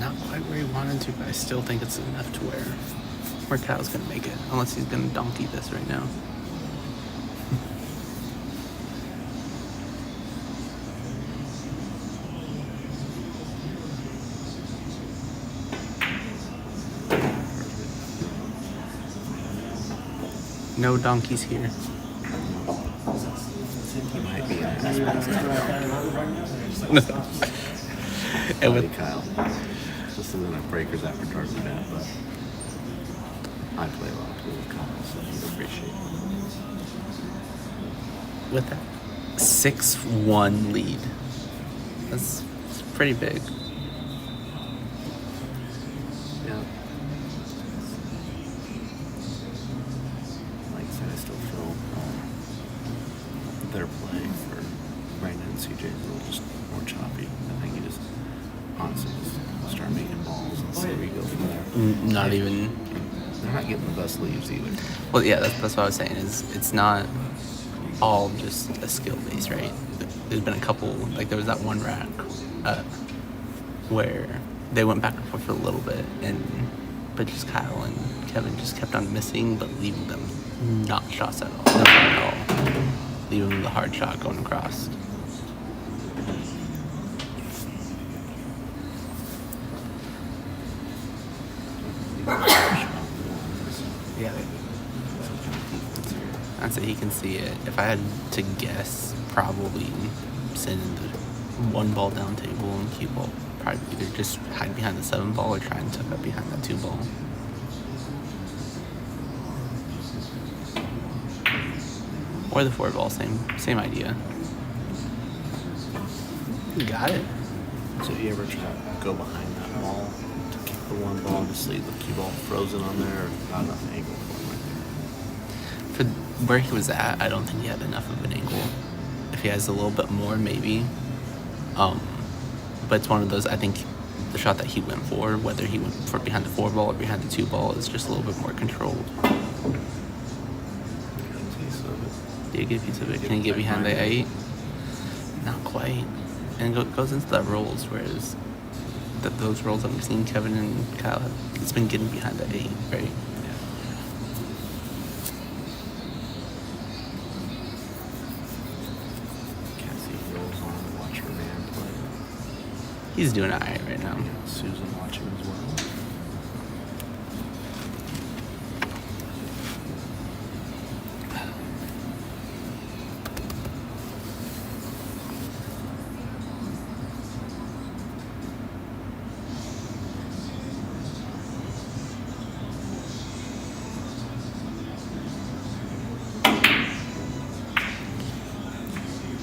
Not quite where he wanted to, but I still think it's enough to where Kyle's gonna make it, unless he's gonna donkey this right now. No donkeys here. He might be in this And Buddy with, Kyle. This isn't a breakers after dark net, but I play a lot of pool with Kyle, so he'd appreciate it. with that 6-1 lead, that's pretty big. Yeah. Like I said, I still feel their play for Branndon and CJ is a little just more choppy. I think you just honestly just start making balls and see where you go from there. Not even. They're not getting the best leaves either. Well, yeah, that's what I was saying. Is it's not all just a skill base, right? There's been a couple, like there was that one rack where they went back and forth for a little bit, but just Kyle and Kevin just kept on missing, but leaving them not shots at all, nothing at all, leaving them the hard shot going across. Yeah. I'd say he can see it. If I had to guess, probably sending the 1 ball down table and cue ball. Probably either just hide behind the 7 ball or try and tuck up behind that 2 ball. Or the 4 ball, same idea. You got it. So you ever try to go behind that ball to kick the 1 ball and just leave the cue ball frozen on there, or not enough angle for him right For where he was at, I don't think he had enough of an angle. If he has a little bit more, maybe. But it's one of those, I think the shot that he went for, whether he went for behind the 4 ball or behind the 2 ball, is just a little bit more controlled. there? Piece of it. Do you get a piece of it? Can he get behind the 8? Not quite. And it goes into the rolls, whereas those rolls that we've seen Kevin and Kyle have, it's been getting behind the 8, right? Can't see rolls on and watch her man play. He's doing alright right now. Susan watching as well.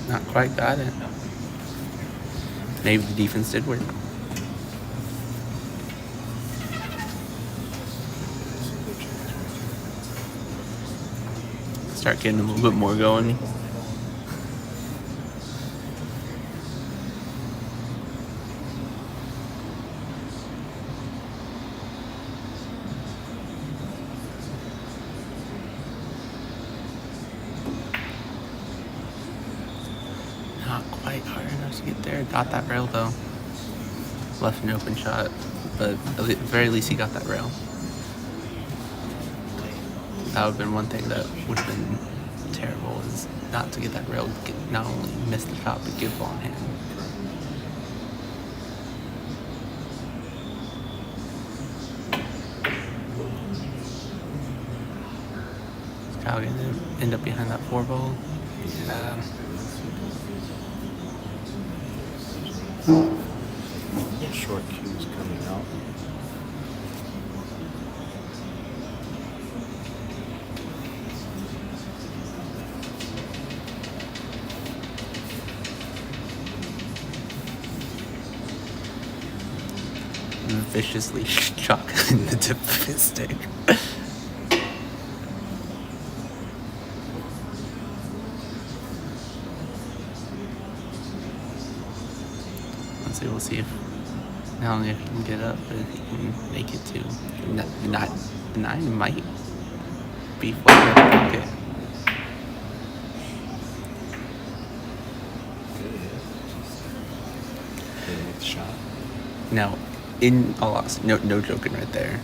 Not quite got it. Maybe the defense did work. Start getting a little bit more going. Not quite hard enough to get there. Got that rail though. Left an open shot, but at the very least he got that rail. That would have been one thing that would have been terrible, is not to get that rail, not only miss the shot, but give ball in hand. Is Kyle going to end up behind that 4 ball? Short cues coming out. Viciously chuck in the tip of his stick. Let's see, we'll see if not only if he can get up, but if he can make it too. Not 9 might be flat in the pocket. Good hit. Didn't make the shot. Now, in all honesty, no joking right there.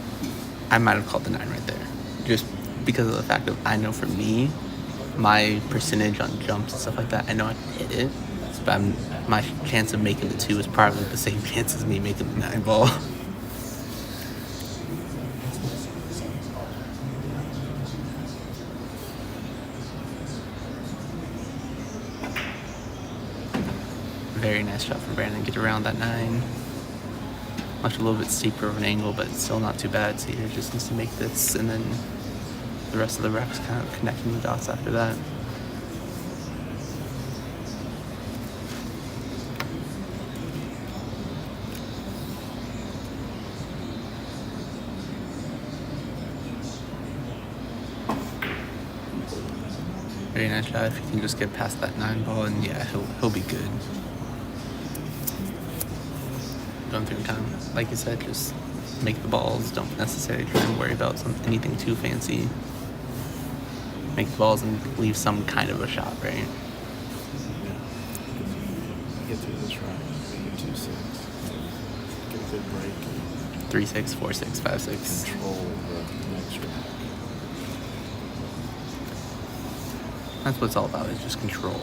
I might have called the 9 right there, just because of the fact of I know for me, my percentage on jumps and stuff like that, I know I can hit it, but my chance of making the 2 is probably the same chance as me making the 9 ball. Very nice shot from Branndon. Get around that 9. Much a little bit steeper of an angle, but still not too bad. So he just needs to make this, and then the rest of the reps kind of connecting the dots after that. Very nice shot. If he can just get past that 9 ball, and yeah, he'll be good. Going through kind of, like you said, just make the balls. Don't necessarily try and worry about anything too fancy. Make the balls and leave some kind of a shot, right? Yeah. Get through this round. Make it 2-6. Get a good break. 3-6, 4-6, 5-6. Control the next round. That's what it's all about, is just control.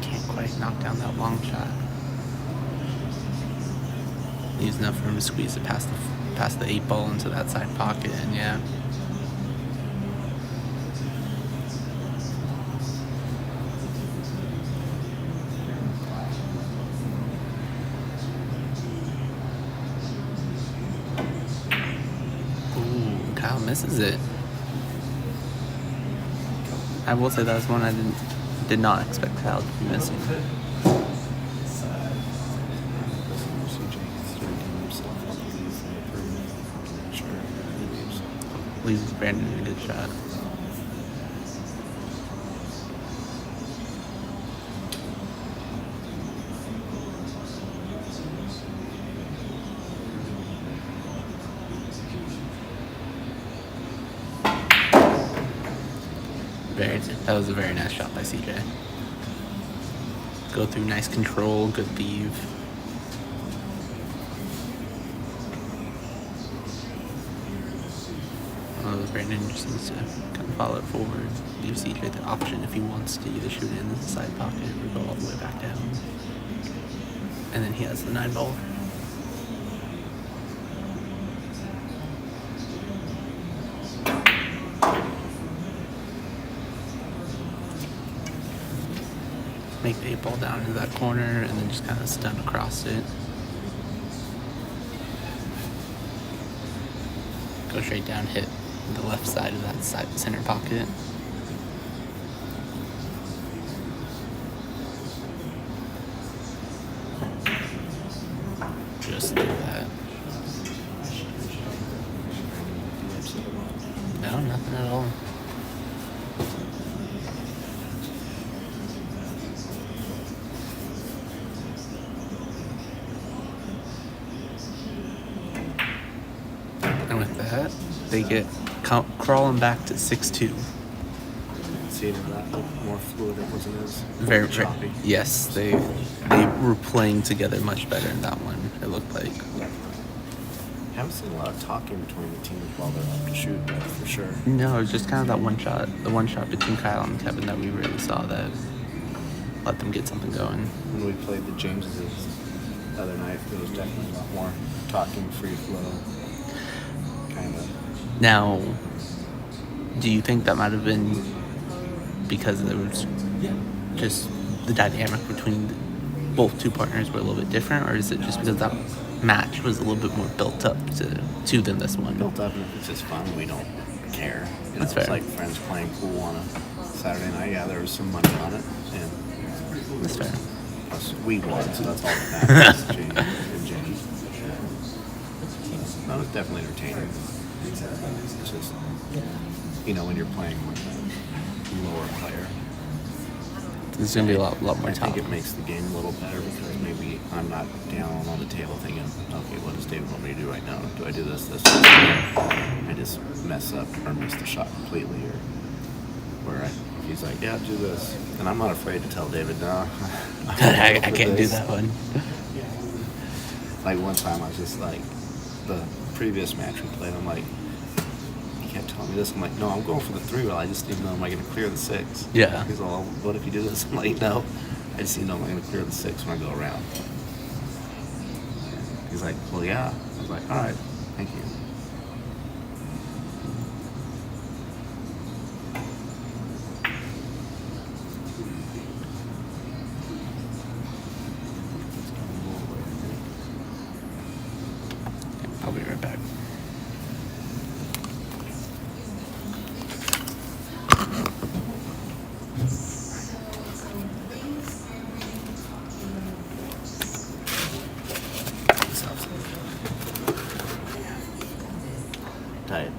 Can't quite knock down that long shot. Use enough room to squeeze it past the 8 ball into that side pocket, and yeah. Ooh, Kyle misses it. I will say that was one I did not expect Kyle to be missing. Leaves Branndon in a good shot. That was a very nice shot by CJ. Go through, nice control, good leave. Branndon just needs to kind of follow it forward. Give CJ the option if he wants to either shoot it in the side pocket or go all the way back down. And then he has the 9 ball. Make the 8 ball down into that corner and then just kind of stun across it. Go straight down, hit the left side of that center pocket. Just do that. No, nothing at all. And with that, they get crawling back to 6-2. See, that looked more fluid. It wasn't as Very choppy. Yes, they were playing together much better in that one. It looked like. Haven't seen a lot of talking between the teams while they're up to shoot, that's for sure. No, it was just kind of that one shot, the one shot between Kyle and Kevin that we really saw that let them get something going. When we played the Jameses the other night, there was definitely a lot more talking, free flow, kind of. Now, do you think that might have been because there was just the dynamic between both two partners were a little bit different, or is it just because that match was a little bit more built up to than this one? Built up, and if it's just fun, we don't care. You know, That's fair. It's like friends playing pool on a Saturday night. Yeah, there was some money on it, and That's fair. plus we won, so that's all that matters. Jamie and Jenny. That was definitely entertaining. It's just, you know, when you're playing with a lower player, There's gonna be a lot more I top. think it makes the game a little better because maybe I'm not down on the table thinking, okay, what does David want me to do right now? Do I do this? I just mess up or miss the shot completely, or where He's like, yeah, do this. And I'm not afraid to tell David, no. I can't do that one. Like one time I was just like, the previous match we played, I'm like, he kept telling me this. I'm like, no, I'm going for the 3 wheel. I just need to know, am I going to clear the 6? Yeah. He's all, what if you do this? I'm like, no. I just need to know, am I going to clear the 6 when I go around? He's like, well, yeah. I was like, all right, thank you. I'll be right back. Diet.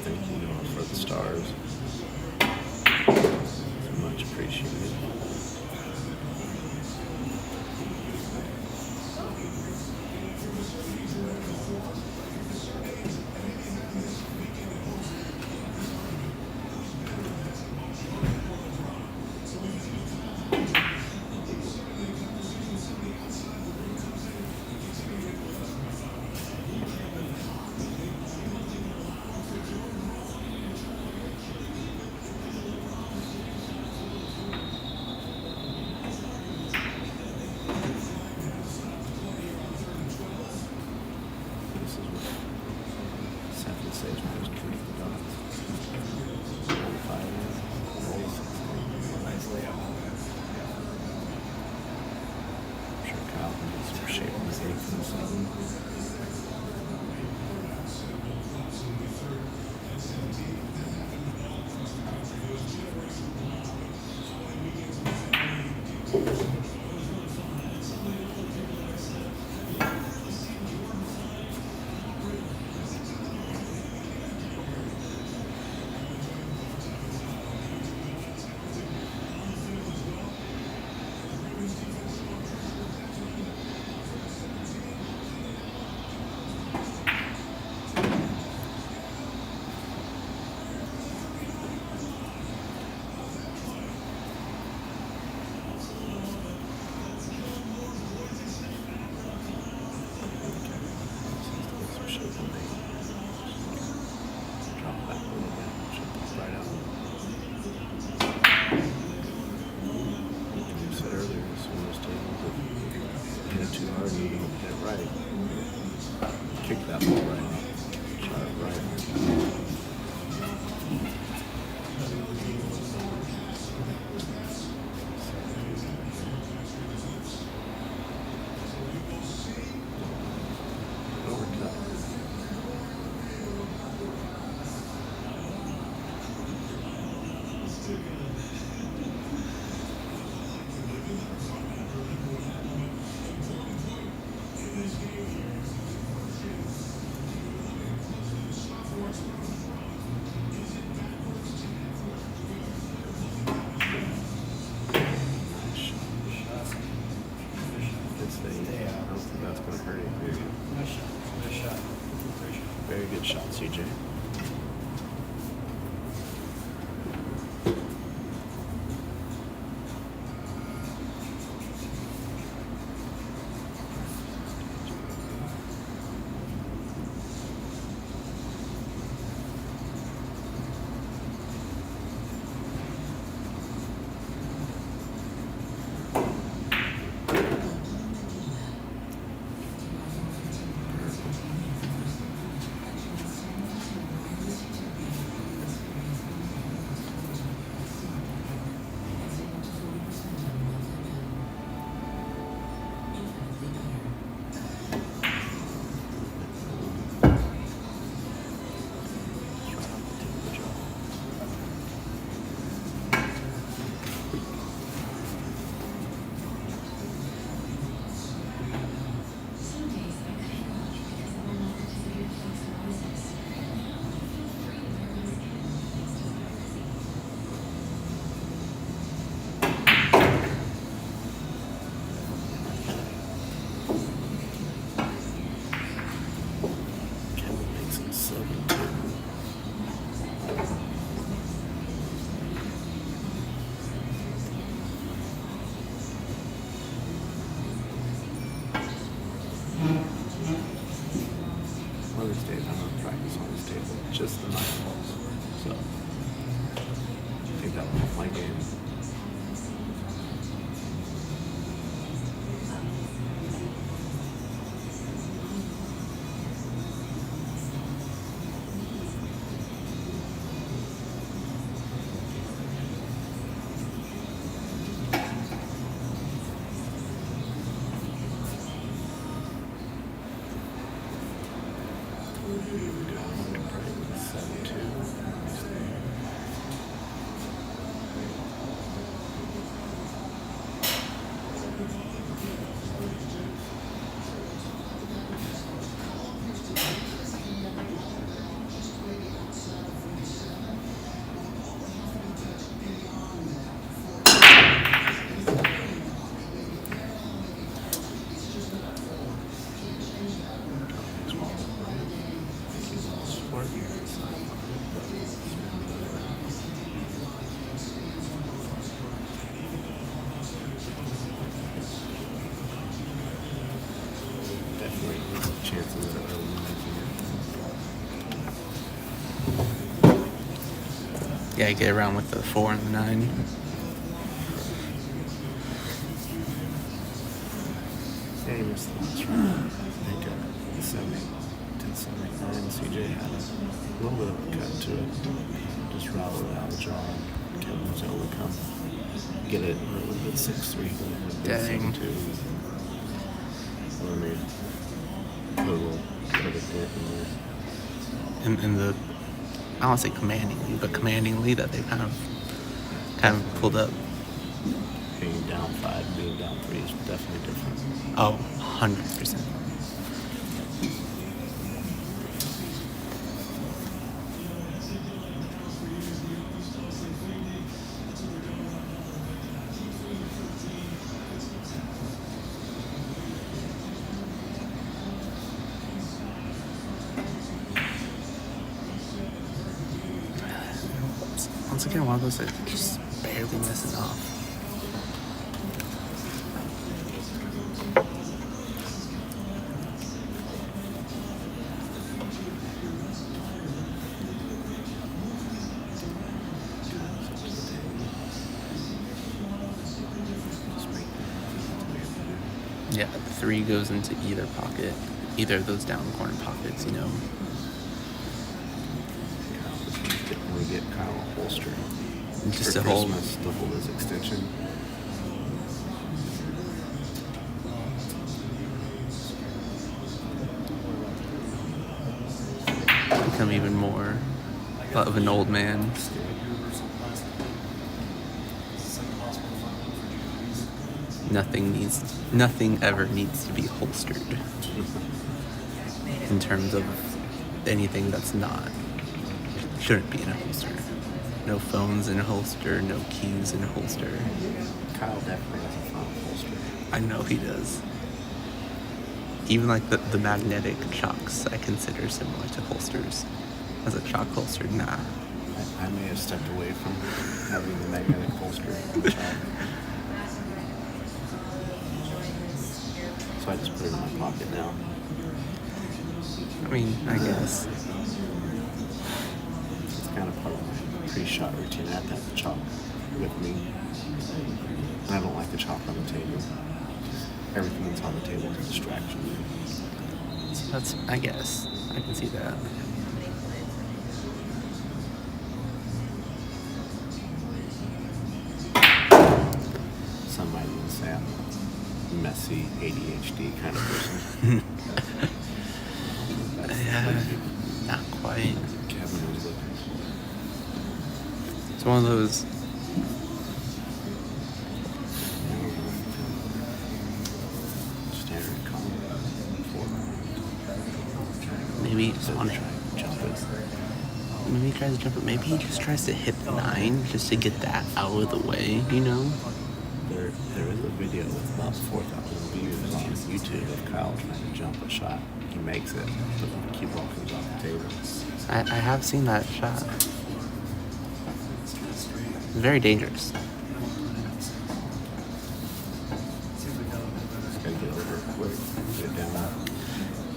Thank you for the stars. It's much appreciated. This is what Second Sage was treating the dots. Roll 5, roll 6. Nice layout. I'm sure Kyle can get some shape in his 8 from the 7. Kick that ball right. Shot it right. Overcut. It's the, I don't think that's going to hurt you. Nice shot. Nice shot. Great shot. Very good shot, CJ. Kevin makes it 7-2. his days. I'm gonna practice on his table, just the 9 balls. So I think that'll help my game. Chances are Yeah, you get around with the 4 and the 9. yeah, he missed the last round. I think 10-79. CJ had a little bit of a cut to it. Just routed out the jaw. Kevin was able to come get it a little bit 6-3. Dang. 7-2. I mean, put a little bit of a dip in there. In the, I don't want to say commandingly, but commandingly that they've kind of pulled up. Being down 5, being down 3 is definitely different. Oh, 100%. Once again, one of those that just barely missing off. Yeah, the 3 goes into either pocket, either of those down corner pockets, you know. We get Kyle a holster. Just for to hold. Christmas, to hold his extension. Become even more of an old man. Nothing ever needs to be holstered in terms of anything that's not, shouldn't be in a holster. No phones in a holster, no keys in a holster. Kyle definitely has a phone holster. I know he does. Even like the magnetic chocks I consider similar to holsters. As a chalk holster, nah. I may have stepped away from having the magnetic holster in the chalk. So I just put it in my pocket now. I mean, I guess. It's kind of part of my pre-shot routine. I have to have the chalk with me. I don't like the chalk on the table. Everything that's on the table is a distraction. So that's, I guess. I can see that. Some might even say I'm a messy ADHD kind of person. Yeah, not quite. Kevin was looking. It's one of those. Standard combo. 4. Maybe he just Doesn't wanted. try to jump it. Maybe he tries to jump it. Maybe he just tries to hit the 9 just to get that out of the way, you know? There is a video with about 4,000 views on YouTube of Kyle trying to jump a shot. He makes it, but the cue ball comes off the table. I have seen that shot. It's very dangerous. Just gotta get over it quick, get it down.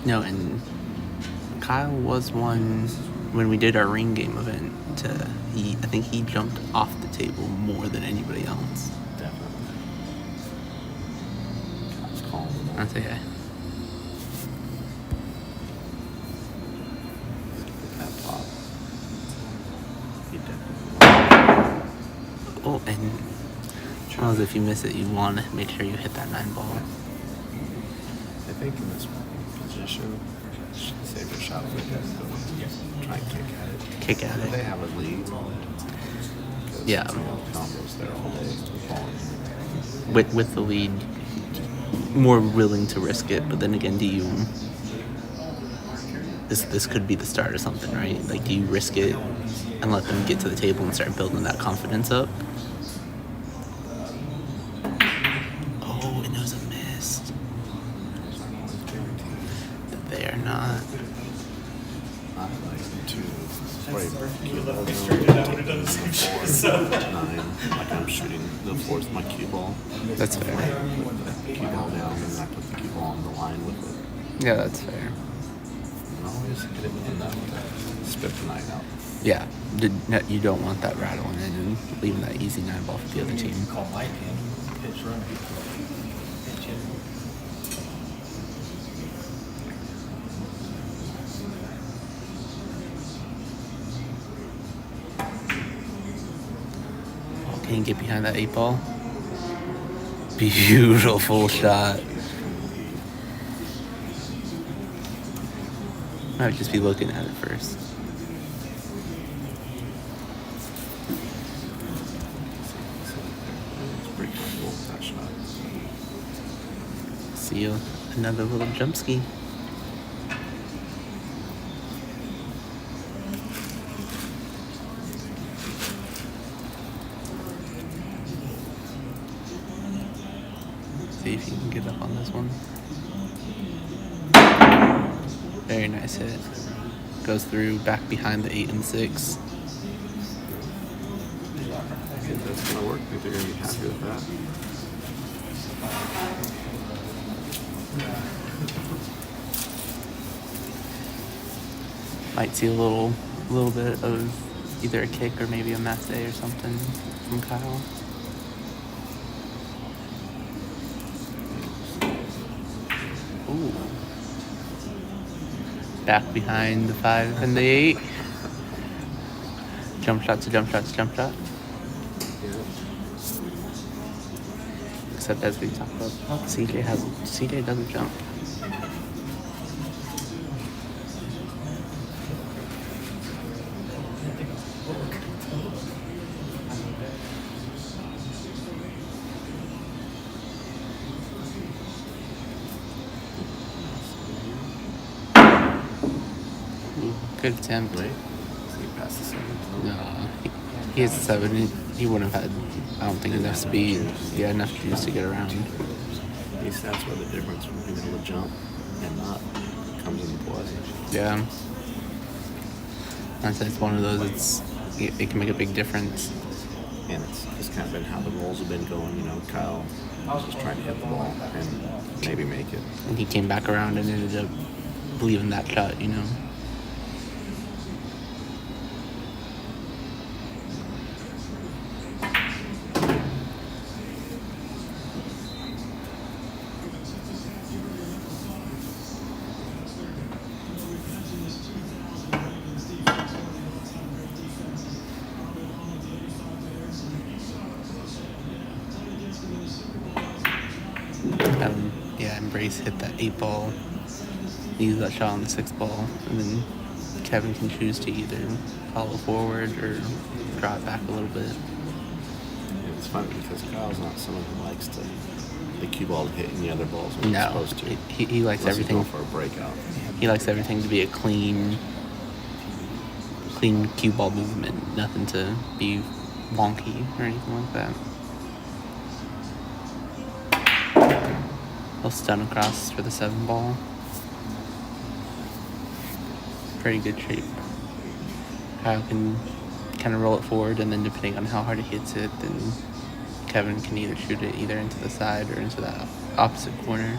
No, and Kyle was one when we did our ring game event. I think he jumped off the table more than anybody else. Definitely. Kyle's calling him out. That's okay. That pop. He definitely. Oh, and Charles, if you miss it, you want to make sure you hit that 9 ball. I think in this position, should save your shot with it. Try and kick at it. Kick at it. They have a lead. Yeah. Combos there all day. Falling. With the lead, more willing to risk it, but then again, do you? This could be the start of something, right? Like, do you risk it and let them get to the table and start building that confidence up? Oh, and it was a miss. They are not. I like to spray cue ball Straight out when it does the same shit, so. 9, like I'm shooting the fourth my cue ball. That's fair. Put the cue ball down and I put the cue ball on the line with it. Yeah, that's fair. And always hit it with enough to spit the 9 out. Yeah, you don't want that rattling in and leaving that easy 9 ball for the other team. Call my pin, pitch run. Pitch hit. Can you get behind that 8 ball? Beautiful shot. I would just be looking at it first. It's pretty comfortable with that shot. See you. Another little jump ski. See if you can get up on this one. Very nice hit. Goes through back behind the 8 and 6. I think that's going to work. I think they're going to be happy with that. Might see a little bit of either a kick or maybe a masse or something from Kyle. Ooh. Back behind the 5 and the 8. Jump shot to jump shot to jump shot. Except as we talked about, CJ doesn't jump. Good attempt. Wait. He passed the 7. No, he has a 7. He wouldn't have had, I don't think, enough speed. Yeah, enough juice to get around. That's where the difference from being able to jump and not comes into play. Yeah. I'd say it's one of those, it can make a big difference. And it's kind of been how the rolls have been going. You know, Kyle was just trying to hit the ball and maybe make it. And he came back around and ended up believing that shot, you know. Embrace hit that 8 ball, use that shot on the 6 ball, and then Kevin can choose to either follow forward or draw it back a little bit. It's funny because Kyle's not someone who likes to the cue ball to hit any other balls when he's supposed to. He likes Unless everything he's going for a breakout. He likes everything to be a clean cue ball movement, nothing to be wonky or anything like that. He'll stun across for the 7 ball. Pretty good shape. Kyle can kind of roll it forward, and then depending on how hard he hits it, then Kevin can either shoot it either into the side or into that opposite corner.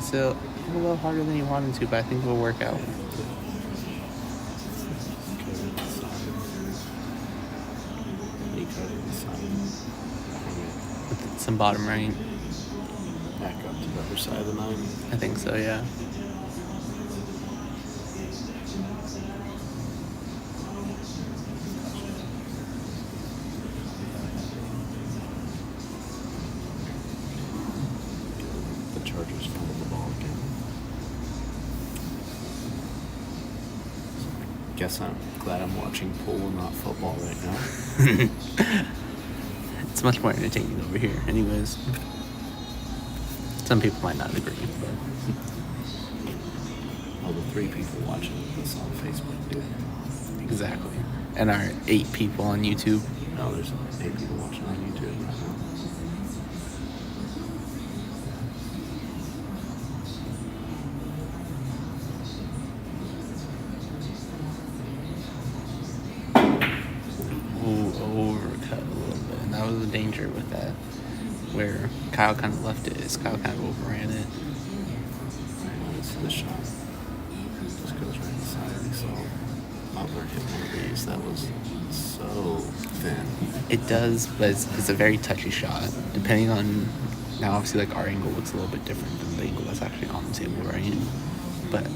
It's a little harder than you wanted to, but I think it'll work out. Okay, side. You cut it inside. With some bottom right. Back up to the other side of the 9. I think so, yeah. The Chargers fumbled the ball again. Guess I'm glad I'm watching pool and not football right now. It's much more entertaining over here, anyways. Some people might not agree, but All the 3 people watching this on Facebook do. exactly. And our 8 people on YouTube. No, there's 8 people watching on YouTube right now. Overcut a little bit, and that was the danger with that, where Kyle kind of left it. Kyle kind of overran it. This shot just goes right inside. So Butler hit one of these that was so thin. It does, but it's a very touchy shot. Depending on, now obviously like our angle looks a little bit different than the angle that's actually on the table, right? But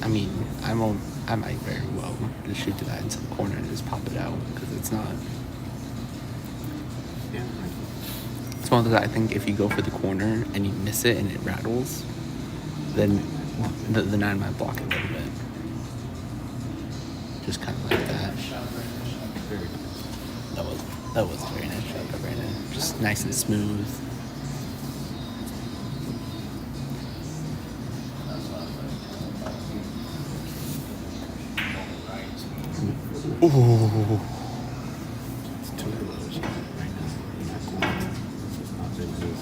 I mean, I might very well just shoot to that into the corner and just pop it out because it's not. Yeah, It's one of those, I think if you go for the corner and you miss it and it rattles, then the 9 might block it a little bit. Just kind of like that. very nice. That was a very nice shot by Branndon. Just nice and smooth. Ooh. It's 2 of those right now in that corner. This is not big news.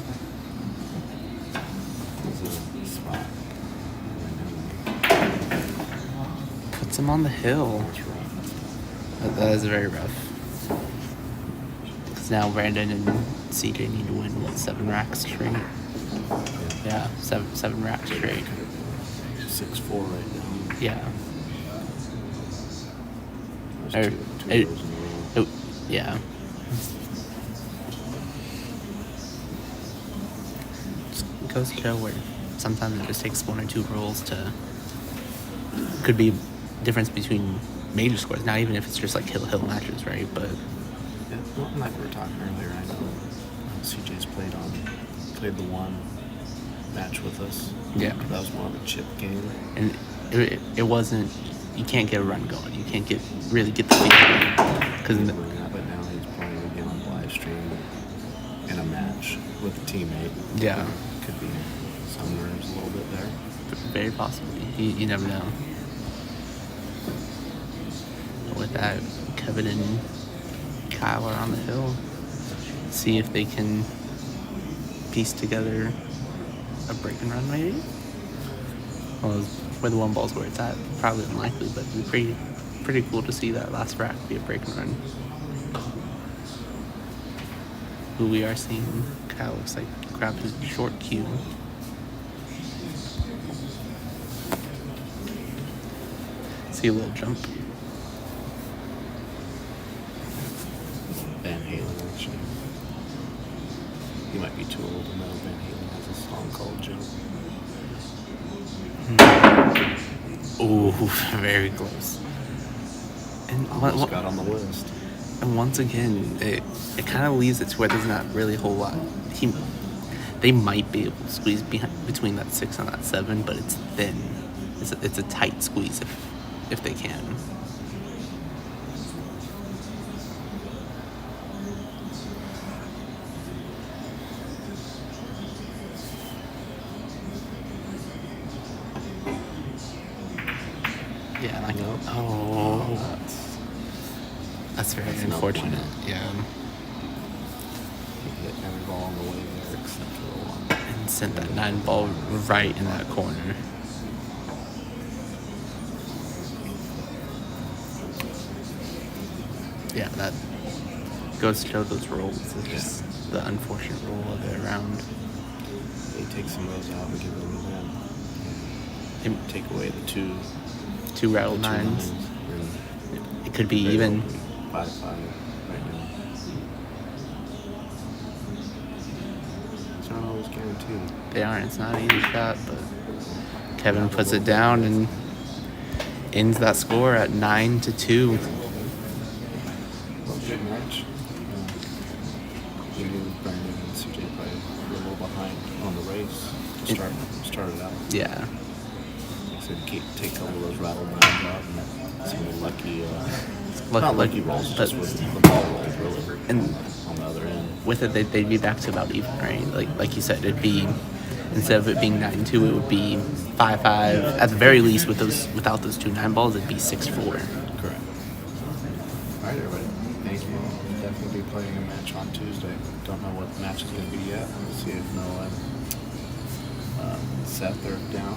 This is a spot right now. Puts him on the hill. That's rough. That is very rough. Because now Branndon and CJ need to win, 7 racks straight? Yeah, seven racks straight. 6-4 right now. Yeah. There's Or- 2 of it- those in a row. Oh, yeah. Just goes to show where sometimes it just takes 1 or 2 rolls to. Could be difference between major scores. Not even if it's just like hill matches, right? But Yeah, well, like we were talking earlier, I know CJ's played the 1 match with us. Yeah. That was more of a chip game. and it wasn't. You can't get a run going. You can't really get the feel because But now he's playing again on live stream in a match with a teammate. yeah, Could be some nerves a little bit there. very possibly. You never know. But with that, Kevin and Kyle are on the hill. See if they can piece together a break and run, maybe. Well, where the 1 ball's where it's at, probably unlikely, but it'd be pretty cool to see that last rack be a break and run. Who we are seeing, Kyle looks like grabbed his short cue. See a little jump. Van Halen, actually. He might be too old to know. Van Halen has a song called Jump. Ooh, very close. And Almost got on the list. And once again, it kind of leaves it to where there's not really a whole lot. They might be able to squeeze between that 6 and that 7, but it's thin. It's a tight squeeze if they can. Yeah, like Nope. oh, that's very That's no unfortunate. point. Yeah. He hit every ball on the way there except for the 1. And sent that 9 ball right in that corner. Yeah, that goes to show those rolls. It's just the unfortunate roll of it around. 8 take some of those out and give them a win. It- Take away the two Two rattled the two nines. and It could be they're even. 5-5 right now. It's not always guaranteed. They aren't. It's not an easy shot, but Kevin puts it down and ends that score at 9-2. Well, good match. You knew Branndon and CJ probably were a little behind on the race to start it out. Yeah. Like I said, take a couple of those rattle nines out and some of the lucky, not lucky rolls, but- just with the ball rolls really And on the other end. with it, they'd be back to about even, right? Like you said, it'd be, instead of it being 9-2, it would be 5-5. At the very least, without those 2 9 balls, it'd be 6-4. Correct. All right, everybody. Thank you. We'll definitely be playing a match on Tuesday. Don't know what the match is going to be yet. We'll see if Noah and Seth are down.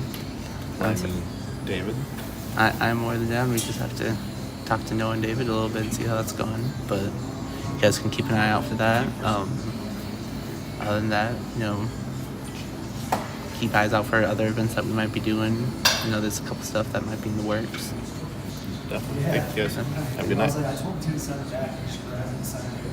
Playing David. I'm more than down. We just have to talk to Noah and David a little bit and see how that's going. But you guys can keep an eye out for that. Other than that, keep eyes out for other events that we might be doing. There's a couple stuff that might be in the works. Definitely. Thank you guys. Have a good night. I told him to send it back. He should grab it and sign it.